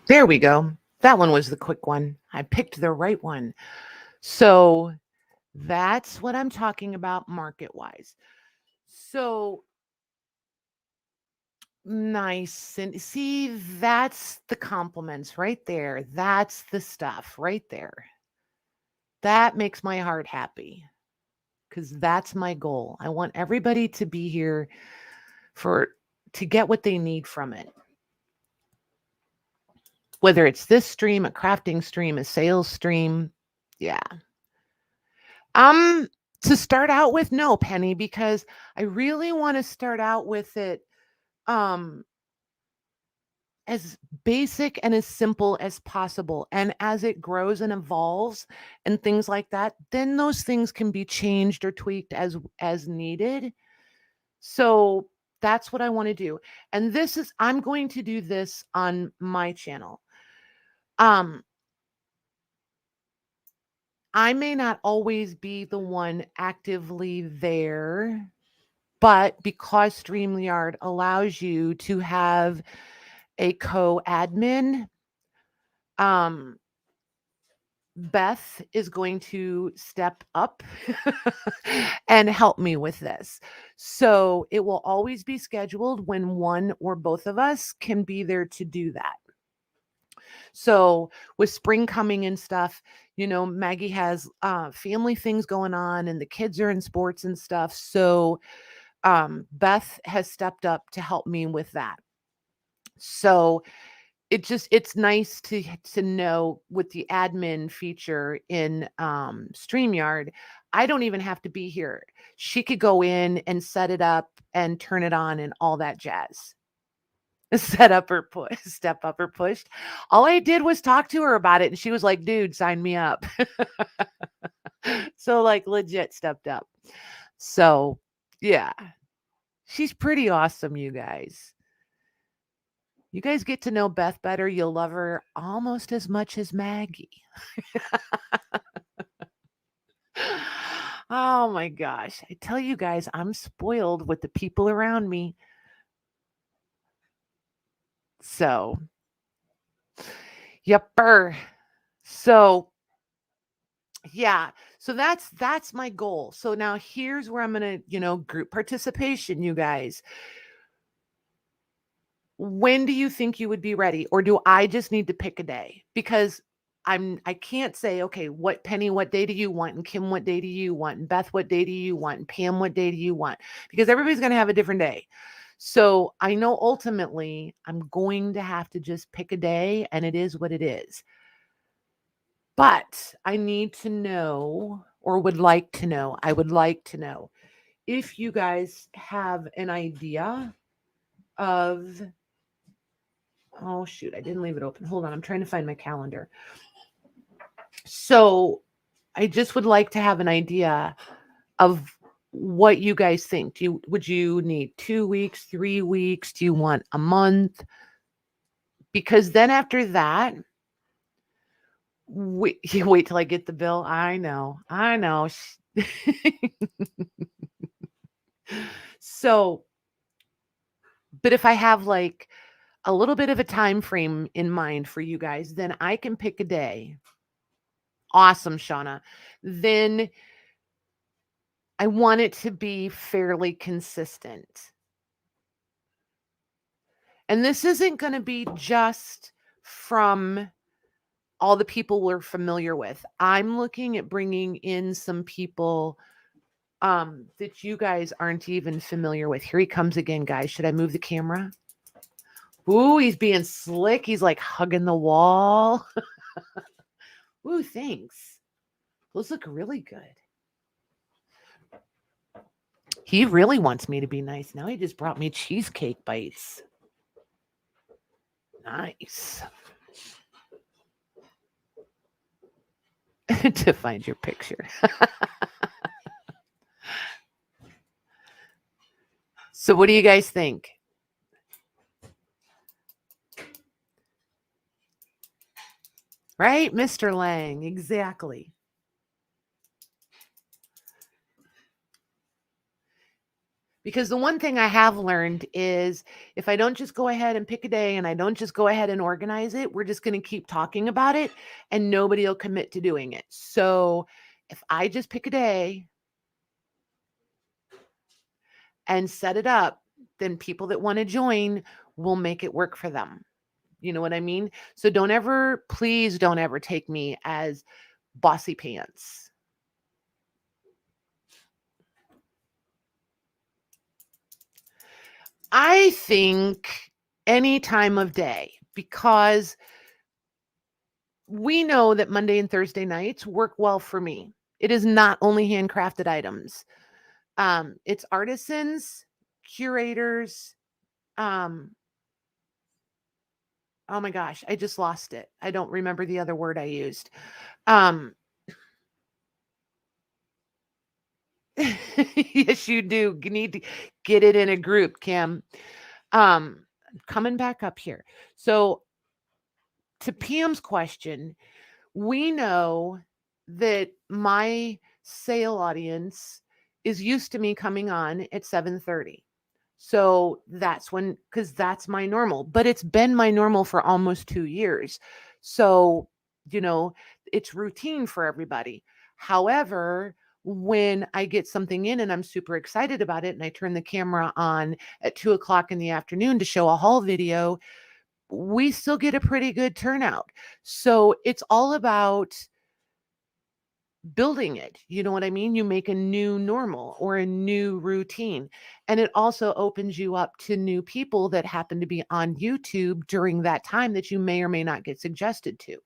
There we go. That one was the quick one. I picked the right one. So that's what I'm talking about market-wise. So nice. And see, that's the compliments right there. That's the stuff right there. That makes my heart happy because that's my goal. I want everybody to be here to get what they need from it. Whether it's this stream, a crafting stream, a sales stream. Yeah. To start out with, no, Penny, because I really want to start out with it as basic and as simple as possible. And as it grows and evolves and things like that, then those things can be changed or tweaked as needed. So that's what I want to do. And I'm going to do this on my channel. I may not always be the one actively there, but because StreamYard allows you to have a co-admin, Beth is going to step up and help me with this. So it will always be scheduled when one or both of us can be there to do that. So with spring coming and stuff, Maggie has family things going on and the kids are in sports and stuff. So Beth has stepped up to help me with that. So it's nice to know with the admin feature in StreamYard, I don't even have to be here. She could go in and set it up and turn it on and all that jazz. Set up or push, step up or pushed. All I did was talk to her about it and she was like, dude, sign me up. So like legit stepped up. So yeah, she's pretty awesome, you guys. You guys get to know Beth better. You'll love her almost as much as Maggie. Oh my gosh. I tell you guys, I'm spoiled with the people around me. So, yepper. So, yeah. So that's my goal. So now here's where I'm going to, group participation, you guys. When do you think you would be ready? Or do I just need to pick a day? Because I can't say, okay, Penny, what day do you want? And Kim, what day do you want? And Beth, what day do you want? And Pam, what day do you want? Because everybody's going to have a different day. So I know ultimately I'm going to have to just pick a day and it is what it is. But I need to know, or would like to know, I would like to know if you guys have an idea of, oh shoot, I didn't leave it open. Hold on, I'm trying to find my calendar. So I just would like to have an idea of what you guys think. Would you need 2 weeks, 3 weeks? Do you want a month? Because then after that, you wait till I get the bill. I know. So, but if I have like a little bit of a time frame in mind for you guys, then I can pick a day. Awesome, Shauna. Then I want it to be fairly consistent. And this isn't going to be just from all the people we're familiar with. I'm looking at bringing in some people that you guys aren't even familiar with. Here he comes again, guys. Should I move the camera? Ooh, he's being slick. He's like hugging the wall. Ooh, thanks. Those look really good. He really wants me to be nice. Now he just brought me cheesecake bites. Nice. To find your picture. So what do you guys think? Right, Mr. Lang, exactly. Because the one thing I have learned is if I don't just go ahead and pick a day and I don't just go ahead and organize it, we're just going to keep talking about it and nobody will commit to doing it. So if I just pick a day and set it up, then people that want to join will make it work for them. You know what I mean? So please don't ever take me as bossy pants. I think any time of day, because we know that Monday and Thursday nights work well for me. It is not only handcrafted items. It's artisans, curators. Oh my gosh, I just lost it. I don't remember the other word I used. Yes, you do. You need to get it in a group, Kim. Coming back up here. So to Pam's question, we know that my sale audience is used to me coming on at 7:30. So that's because that's my normal, but it's been my normal for almost 2 years. So, it's routine for everybody. However, when I get something in and I'm super excited about it and I turn the camera on at 2 o'clock in the afternoon to show a haul video, we still get a pretty good turnout. So it's all about building it. You know what I mean? You make a new normal or a new routine. And it also opens you up to new people that happen to be on YouTube during that time that you may or may not get suggested to.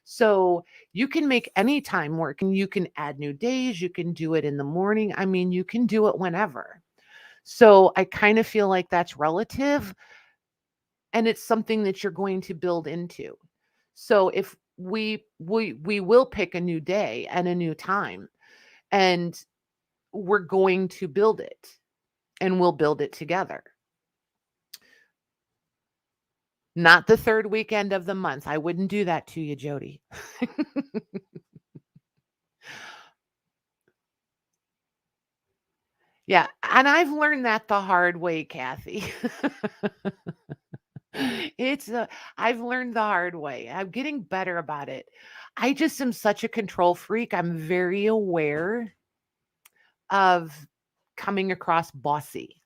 So you can make any time work and you can add new days. You can do it in the morning. I mean, you can do it whenever. So I kind of feel like that's relative and it's something that you're going to build into. So if we will pick a new day and a new time and we're going to build it and we'll build it together. Not the third weekend of the month. I wouldn't do that to you, Jody. Yeah, and I've learned that the hard way, Kathy. It's I've learned the hard way. I'm getting better about it. I just am such a control freak. I'm very aware of coming across bossy.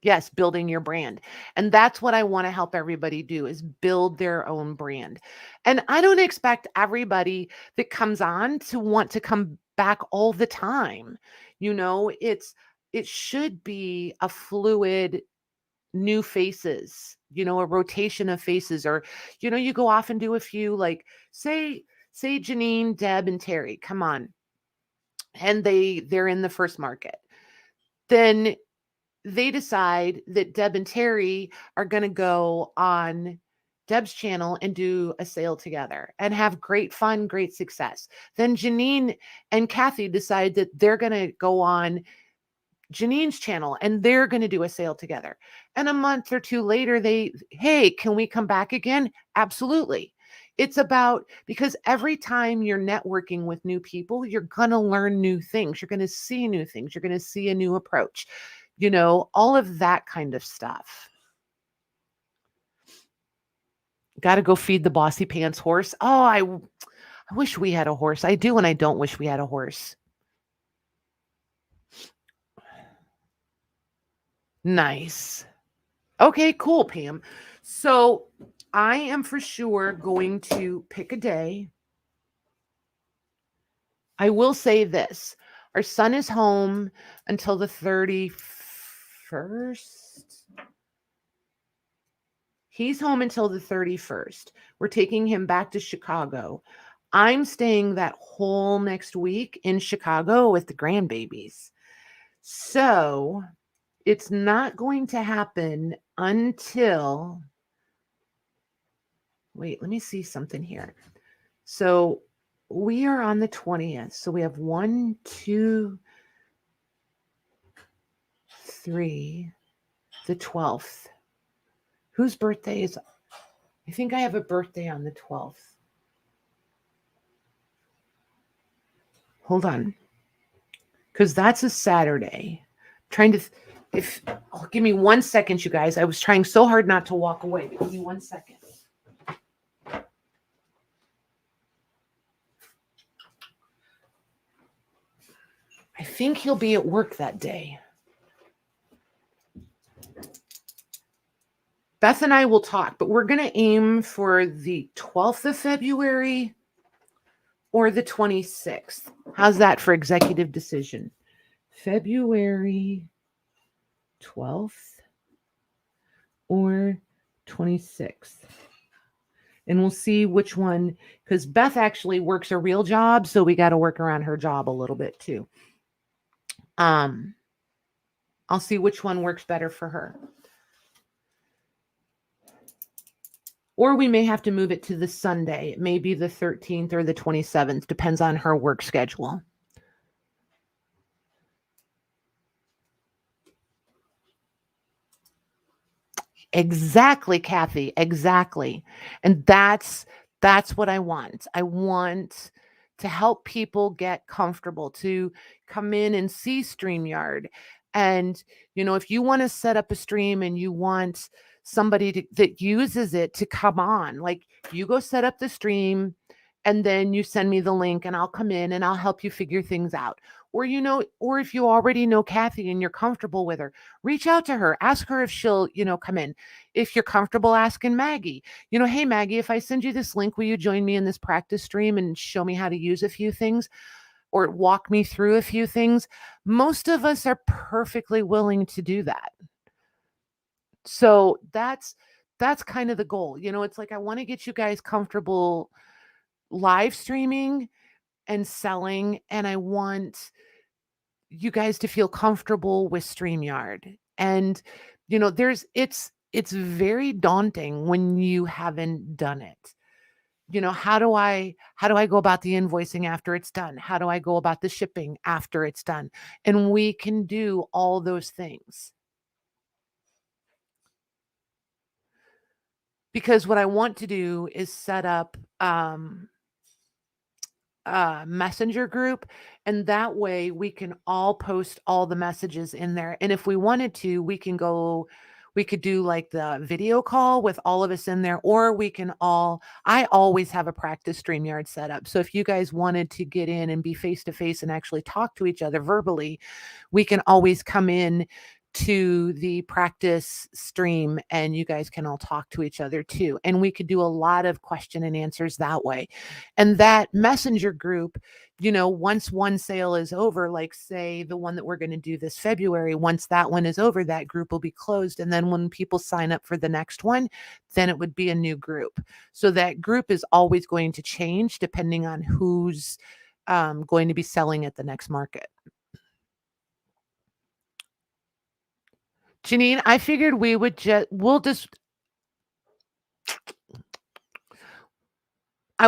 Yes, building your brand. And that's what I want to help everybody do is build their own brand. And I don't expect everybody that comes on to want to come back all the time. You know, it should be a fluid new faces, you know, a rotation of faces or you know, you go off and do a few like say Janine, Deb and Terry come on and they're in the first market. Then they decide that Deb and Terry are going to go on Deb's channel and do a sale together and have great fun, great success. Then Janine and Kathy decide that they're going to go on Janine's channel and they're going to do a sale together. And a month or two later, hey, can we come back again? Absolutely. It's about because every time you're networking with new people, you're going to learn new things. You're going to see new things. You're going to see a new approach, you know, all of that kind of stuff. Got to go feed the bossy pants horse. Oh, I wish we had a horse. I do, and I don't wish we had a horse. Nice. Okay, cool, Pam. So I am for sure going to pick a day. I will say this. Our son is home until the 31st. He's home until the 31st. We're taking him back to Chicago. I'm staying that whole next week in Chicago with the grandbabies. So it's not going to happen until, wait, let me see something here. So we are on the 20th. So we have 1, 2, 3, the 12th. Whose birthday is? I think I have a birthday on the 12th. Hold on. Because that's a Saturday. I'm trying to, give me 1 second, you guys. I was trying so hard not to walk away. But give me 1 second. I think he'll be at work that day. Beth and I will talk, but we're going to aim for the 12th of February or the 26th. How's that for executive decision? February 12th or 26th. And we'll see which one, because Beth actually works a real job, so we got to work around her job a little bit too. I'll see which one works better for her. Or we may have to move it to the Sunday. It may be the 13th or the 27th. Depends on her work schedule. Exactly, Kathy. Exactly. And that's what I want. I want to help people get comfortable, to come in and see StreamYard. And, you know, if you want to set up a stream and you want somebody that uses it to come on, like you go set up the stream and then you send me the link and I'll come in and I'll help you figure things out. Or, or if you already know Kathy and you're comfortable with her, reach out to her, ask her if she'll, come in. If you're comfortable asking Maggie, hey, Maggie, if I send you this link, will you join me in this practice stream and show me how to use a few things or walk me through a few things? Most of us are perfectly willing to do that. So that's kind of the goal. It's like I want to get you guys comfortable live streaming and selling, and I want you guys to feel comfortable with StreamYard. And it's very daunting when you haven't done it. How do I go about the invoicing after it's done? How do I go about the shipping after it's done? And we can do all those things. Because what I want to do is set up messenger group, and that way we can all post all the messages in there. And if we wanted to, we could do like the video call with all of us in there, or I always have a practice StreamYard set up. So if you guys wanted to get in and be face to face and actually talk to each other verbally, we can always come in to the practice stream and you guys can all talk to each other too. And we could do a lot of question and answers that way. And that messenger group, once one sale is over, like say the one that we're going to do this February, once that one is over, that group will be closed. And then when people sign up for the next one, then it would be a new group. So that group is always going to change depending on who's going to be selling at the next market. Janine, I figured I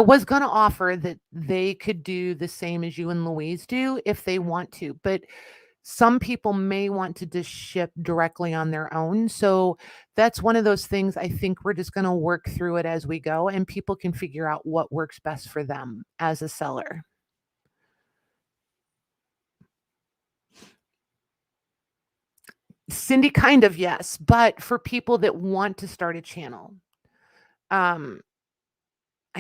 was going to offer that they could do the same as you and Louise do if they want to, but some people may want to just ship directly on their own. So that's one of those things. I think we're just going to work through it as we go, and people can figure out what works best for them as a seller. Cindy, kind of, yes. But for people that want to start a channel, I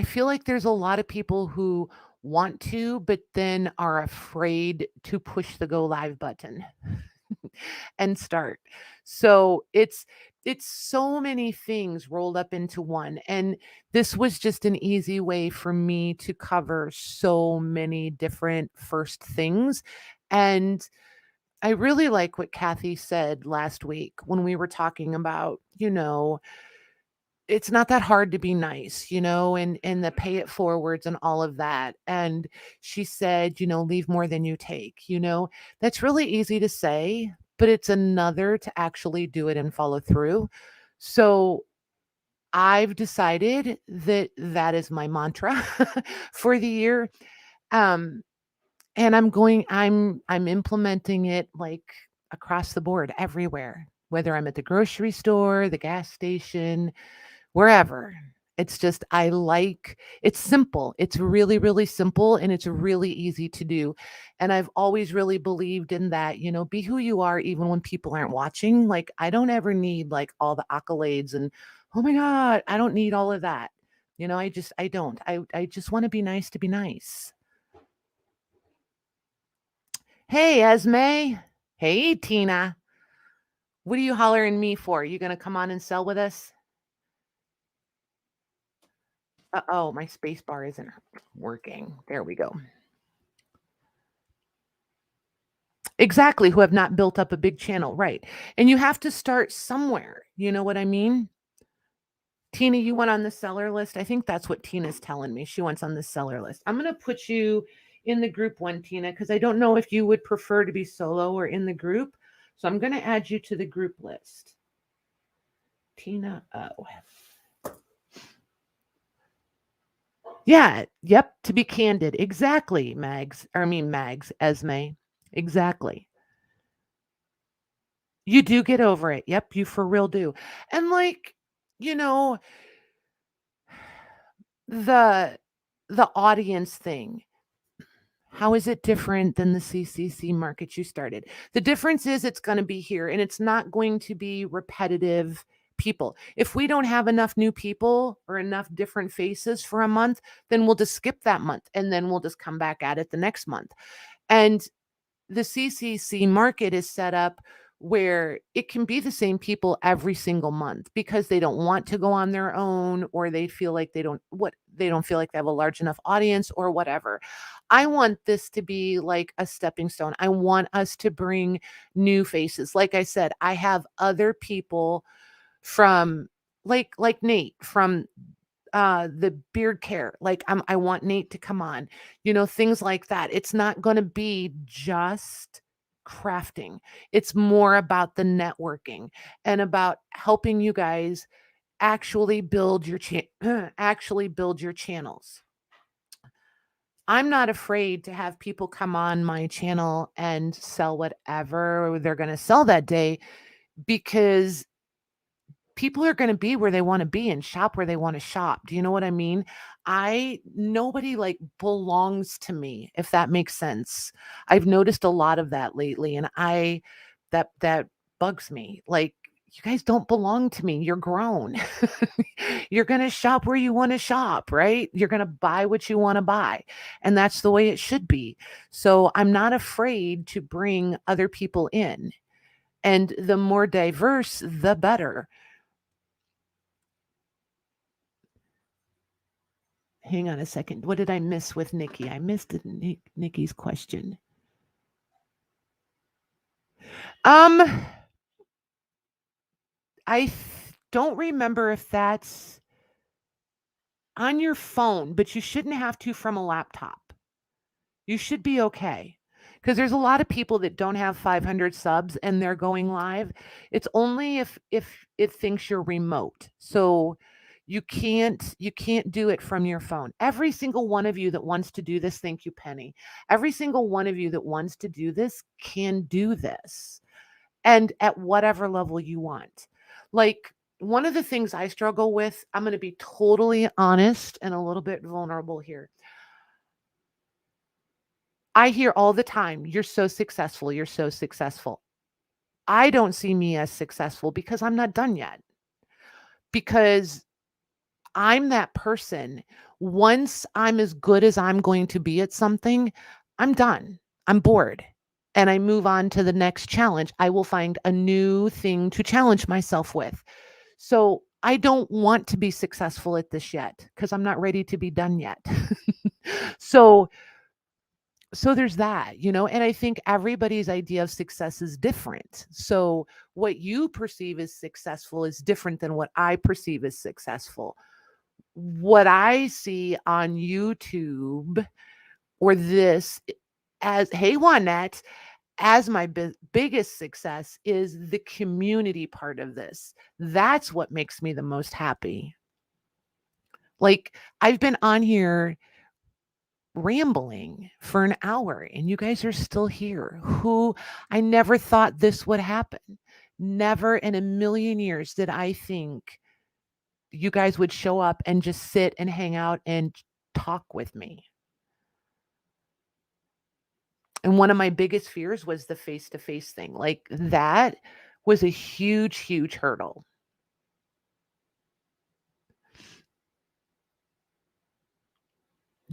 feel like there's a lot of people who want to, but then are afraid to push the go live button and start. So it's so many things rolled up into one. And this was just an easy way for me to cover so many different first things. And I really like what Kathy said last week when we were talking about, it's not that hard to be nice, and the pay it forwards and all of that. And she said, leave more than you take, that's really easy to say, but it's another to actually do it and follow through. So I've decided that that is my mantra for the year. And I'm implementing it like across the board everywhere, whether I'm at the grocery store, the gas station, wherever. It's just, it's simple. It's really, really simple, and it's really easy to do. And I've always really believed in that, be who you are, even when people aren't watching. Like, I don't ever need like all the accolades and, oh my God, I don't need all of that. I don't. I just want to be nice to be nice. Hey, Esme. Hey, Tina. What are you hollering me for? You going to come on and sell with us? Uh-oh, my space bar isn't working. There we go. Exactly, who have not built up a big channel, right? And you have to start somewhere. You know what I mean? Tina, you went on the seller list. I think that's what Tina's telling me. She wants on the seller list. I'm going to put you in the group one, Tina, because I don't know if you would prefer to be solo or in the group. So I'm going to add you to the group list. Tina, oh. Yeah, yep, to be candid. Exactly, Mags, Esme. Exactly. You do get over it. Yep, you for real do. And like, the audience thing. How is it different than the CCC market you started? The difference is it's going to be here, and it's not going to be repetitive people. If we don't have enough new people or enough different faces for a month, then we'll just skip that month and then we'll just come back at it the next month. And the CCC market is set up where it can be the same people every single month because they don't want to go on their own, or they feel like they don't feel like they have a large enough audience or whatever. I want this to be like a stepping stone. I want us to bring new faces. Like I said, I have other people from like Nate from the beard care. Like I want Nate to come on, things like that. It's not going to be just crafting. It's more about the networking and about helping you guys actually build your actually build your channels. I'm not afraid to have people come on my channel and sell whatever they're going to sell that day, because people are going to be where they want to be and shop where they want to shop. Do you know what I mean? Nobody like belongs to me, if that makes sense. I've noticed a lot of that lately, and that bugs me. Like, you guys don't belong to me. You're grown. You're going to shop where you want to shop, right? You're going to buy what you want to buy. And that's the way it should be. So I'm not afraid to bring other people in. And the more diverse, the better. Hang on a second. What did I miss with Nikki? I missed Nikki's question. I don't remember if that's on your phone, but you shouldn't have to from a laptop. You should be okay. Because there's a lot of people that don't have 500 subs and they're going live. It's only if it thinks you're remote. So you can't do it from your phone. Every single one of you that wants to do this, thank you, Penny. Every single one of you that wants to do this can do this. And at whatever level you want. Like, one of the things I struggle with, I'm going to be totally honest and a little bit vulnerable here. I hear all the time, you're so successful. You're so successful. I don't see me as successful because I'm not done yet. Because I'm that person. Once I'm as good as I'm going to be at something, I'm done. I'm bored. And I move on to the next challenge. I will find a new thing to challenge myself with. So I don't want to be successful at this yet because I'm not ready to be done yet. so there's that, and I think everybody's idea of success is different. So what you perceive as successful is different than what I perceive as successful. What I see on YouTube or this as, hey, Juanette, as my biggest success is the community part of this. That's what makes me the most happy. Like, I've been on here rambling for an hour and you guys are still here. I never thought this would happen. Never in a million years did I think you guys would show up and just sit and hang out and talk with me. And one of my biggest fears was the face-to-face thing. Like, that was a huge, huge hurdle.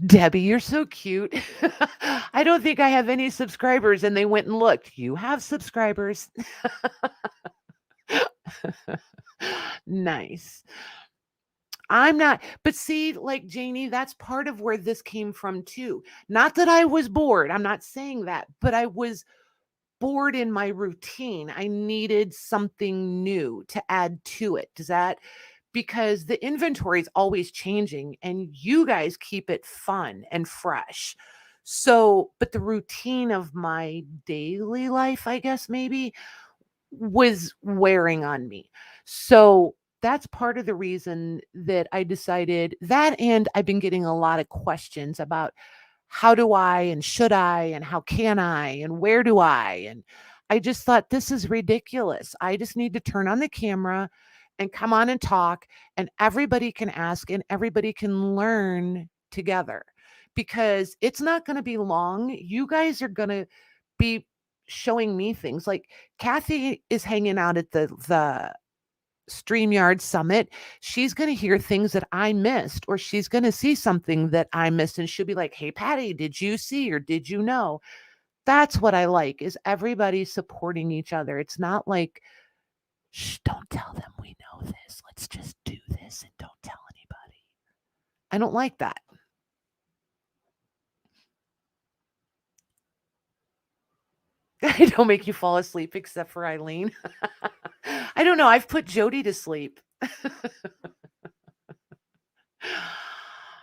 Debbie, you're so cute. I don't think I have any subscribers, and they went and looked. You have subscribers. Nice. I'm not, but see, like, Janie, that's part of where this came from too. Not that I was bored. I'm not saying that, but I was bored in my routine. I needed something new to add to it. Because the inventory is always changing and you guys keep it fun and fresh. So, but the routine of my daily life, I guess maybe, was wearing on me. So that's part of the reason that I decided that. And I've been getting a lot of questions about how do I and should I and how can I and where do I? And I just thought, this is ridiculous. I just need to turn on the camera and come on and talk, and everybody can ask and everybody can learn together, because it's not going to be long. You guys are going to be showing me things. Like, Kathy is hanging out at the StreamYard summit, she's going to hear things that I missed, or she's going to see something that I missed. And she'll be like, hey, Patty, did you see, or did you know? That's what I like, is everybody supporting each other. It's not like, shh, don't tell them we know this. Let's just do this and don't tell anybody. I don't like that. I don't make you fall asleep except for Eileen. I don't know. I've put Jody to sleep.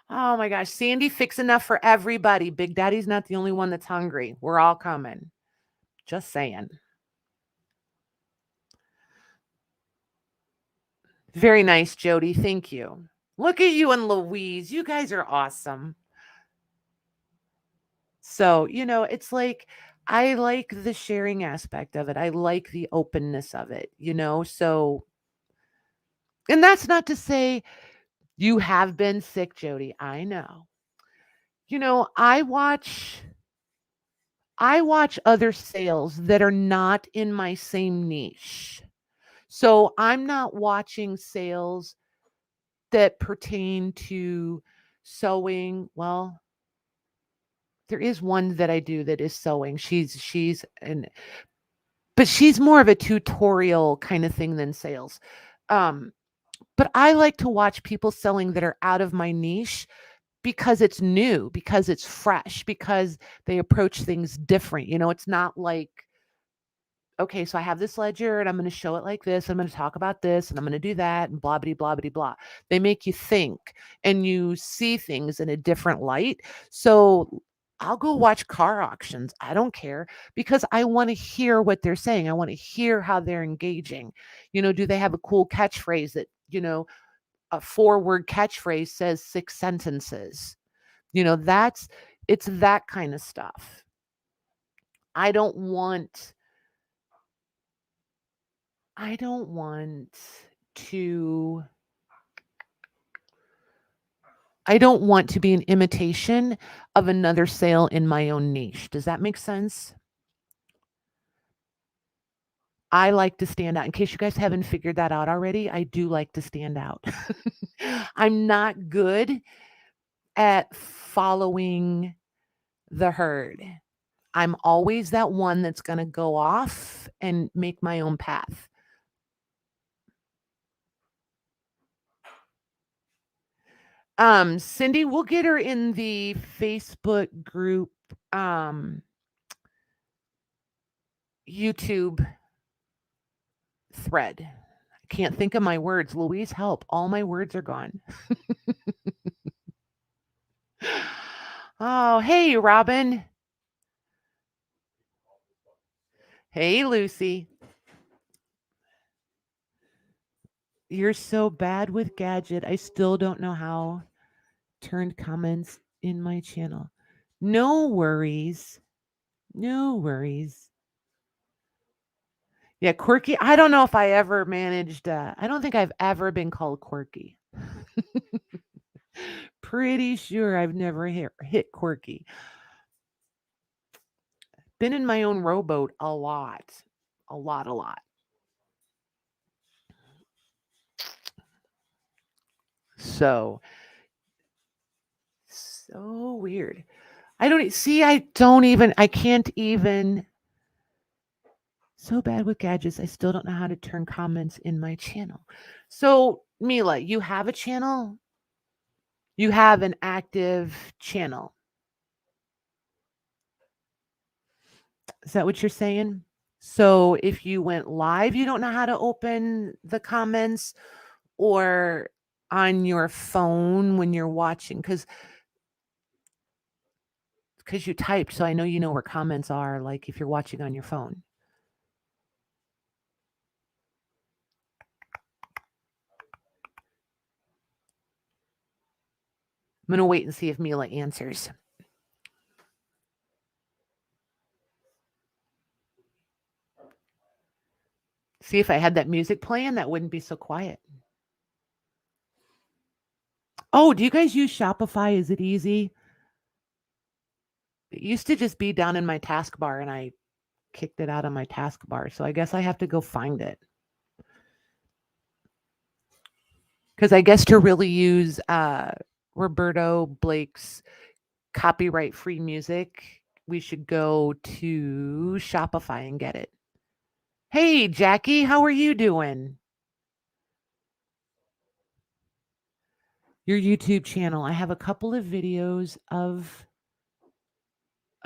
Oh my gosh. Sandy, fix enough for everybody. Big Daddy's not the only one that's hungry. We're all coming. Just saying. Very nice, Jody. Thank you. Look at you and Louise. You guys are awesome. So, it's like, I like the sharing aspect of it. I like the openness of it, so, and that's not to say you have been sick, Jody. I know. I watch other sales that are not in my same niche. So I'm not watching sales that pertain to sewing. Well, there is one that I do that is sewing. But she's more of a tutorial kind of thing than sales. But I like to watch people selling that are out of my niche, because it's new, because it's fresh, because they approach things different. It's not like, okay, so I have this ledger and I'm going to show it like this. I'm going to talk about this and I'm going to do that and blah, blah, blah, blah, blah. They make you think and you see things in a different light. So I'll go watch car auctions. I don't care, because I want to hear what they're saying. I want to hear how they're engaging. Do they have a cool catchphrase that, a 4-word catchphrase says 6 sentences? It's that kind of stuff. I don't want to be an imitation of another sale in my own niche. Does that make sense? I like to stand out. In case you guys haven't figured that out already, I do like to stand out. I'm not good at following the herd. I'm always that one that's going to go off and make my own path. Cindy, we'll get her in the Facebook group, YouTube thread. I can't think of my words. Louise, help. All my words are gone. Oh, hey, Robin. Hey, Lucy. You're so bad with Gadget. I still don't know how turned comments in my channel. No worries. No worries. Yeah, quirky. I don't know if I ever managed. I don't think I've ever been called quirky. Pretty sure I've never hit quirky. Been in my own rowboat a lot. A lot. So weird. I can't even. So bad with gadgets. I still don't know how to turn comments in my channel. So, Mila, you have a channel? You have an active channel. Is that what you're saying? So if you went live, you don't know how to open the comments, or on your phone when you're watching, because you typed, so I know you know where comments are, like if you're watching on your phone. I'm going to wait and see if Mila answers. See, if I had that music playing, that wouldn't be so quiet. Oh, do you guys use Shopify? Is it easy? It used to just be down in my taskbar, and I kicked it out of my taskbar. So I guess I have to go find it. Because I guess to really use Roberto Blake's copyright free music, we should go to Shopify and get it. Hey, Jackie, how are you doing? Your YouTube channel. I have a couple of videos of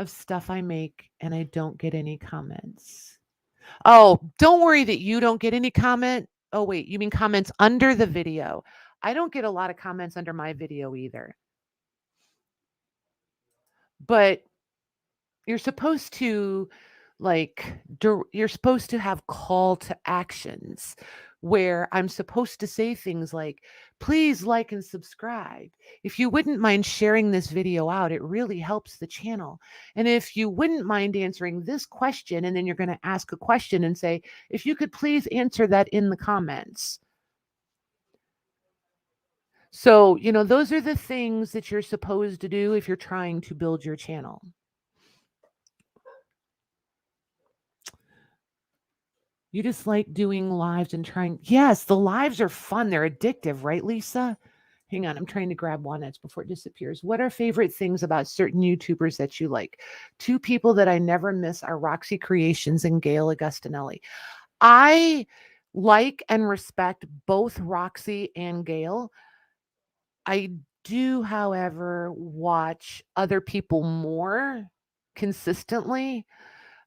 stuff I make and I don't get any comments. Oh, don't worry that you don't get any comment. Oh, wait, you mean comments under the video? I don't get a lot of comments under my video either. But you're supposed to you're supposed to have call to actions where I'm supposed to say things like, please like and subscribe. If you wouldn't mind sharing this video out, it really helps the channel. And if you wouldn't mind answering this question, and then you're going to ask a question and say, if you could please answer that in the comments. So, those are the things that you're supposed to do if you're trying to build your channel. You just like doing lives and trying. Yes, the lives are fun. They're addictive, right, Lisa? Hang on, I'm trying to grab walnuts before it disappears. What are favorite things about certain YouTubers that you like? Two people that I never miss are Roxy Creations and Gail Augustinelli. I like and respect both Roxy and Gail. I do, however, watch other people more consistently.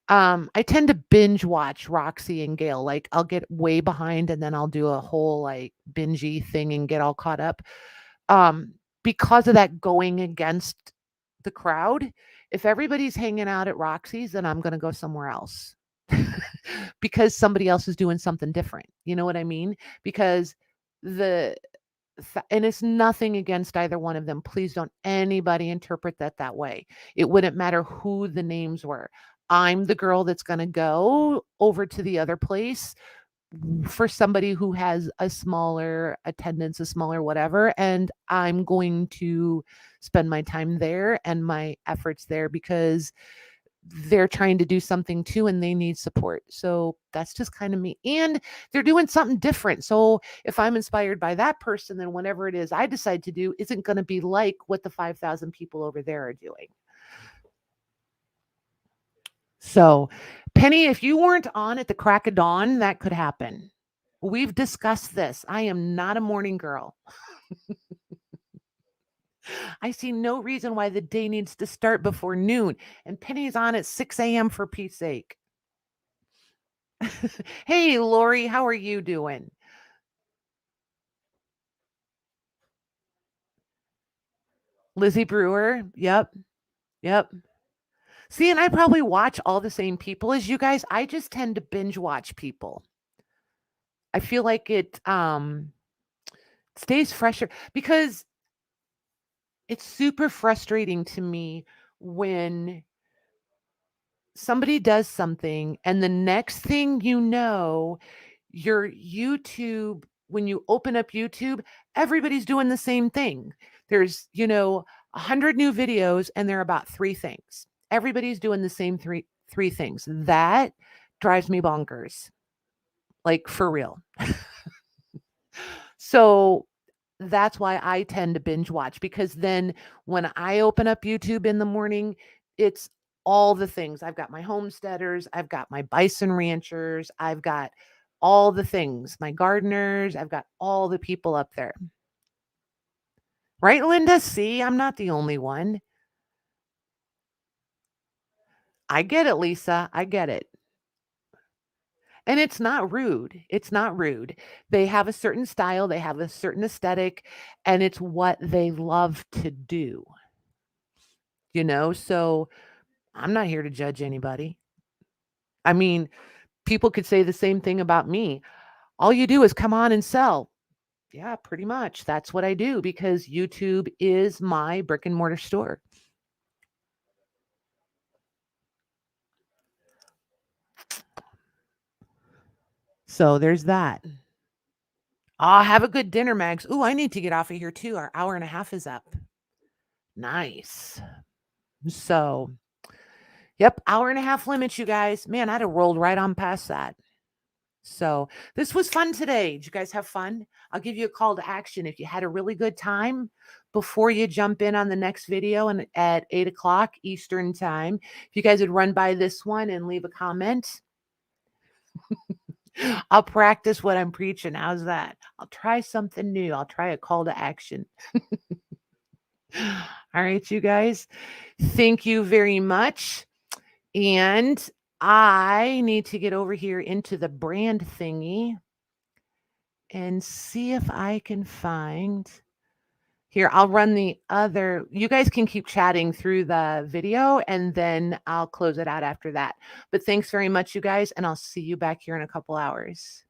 I tend to binge watch Roxy and Gail. Like I'll get way behind and then I'll do a whole like bingey thing and get all caught up. Um, because of that going against the crowd. If everybody's hanging out at Roxy's, then I'm gonna go somewhere else. Because somebody else is doing something different. You know what I mean? Because the and it's nothing against either one of them. Please don't anybody interpret that way. It wouldn't matter who the names were. I'm the girl that's going to go over to the other place for somebody who has a smaller attendance, a smaller whatever, and I'm going to spend my time there and my efforts there because they're trying to do something too and they need support. So that's just kind of me. And they're doing something different. So if I'm inspired by that person, then whatever it is I decide to do isn't going to be like what the 5,000 people over there are doing. So, Penny, if you weren't on at the crack of dawn, that could happen. We've discussed this. I am not a morning girl. I see no reason why the day needs to start before noon. And Penny's on at 6 a.m. for Pete's sake. Hey, Lori, how are you doing? Lizzie Brewer. Yep. Yep. See, and I probably watch all the same people as you guys. I just tend to binge watch people. I feel like it stays fresher because it's super frustrating to me when somebody does something and the next thing you know, your YouTube, when you open up YouTube, everybody's doing the same thing. There's, 100 new videos and they're about three things. Everybody's doing the same three things. That drives me bonkers. Like for real. So that's why I tend to binge watch because then when I open up YouTube in the morning, it's all the things. I've got my homesteaders, I've got my bison ranchers, I've got all the things, my gardeners, I've got all the people up there. Right, Linda? See, I'm not the only one. I get it, Lisa. I get it. And it's not rude. It's not rude. They have a certain style, they have a certain aesthetic, and it's what they love to do. So I'm not here to judge anybody. I mean, people could say the same thing about me. All you do is come on and sell. Yeah, pretty much. That's what I do because YouTube is my brick and mortar store. So there's that. Have a good dinner, Mags. Ooh, I need to get off of here too. Our hour and a half is up. Nice. So, yep, hour and a half limit, you guys. Man, I'd have rolled right on past that. So this was fun today. Did you guys have fun? I'll give you a call to action. If you had a really good time before you jump in on the next video and at 8 o'clock Eastern time, if you guys would run by this one and leave a comment, I'll practice what I'm preaching. How's that? I'll try something new. I'll try a call to action. All right, you guys. Thank you very much. And I need to get over here into the brand thingy and see if I can find here. I'll run the other. You guys can keep chatting through the video and then I'll close it out after that. But thanks very much, you guys, and I'll see you back here in a couple hours.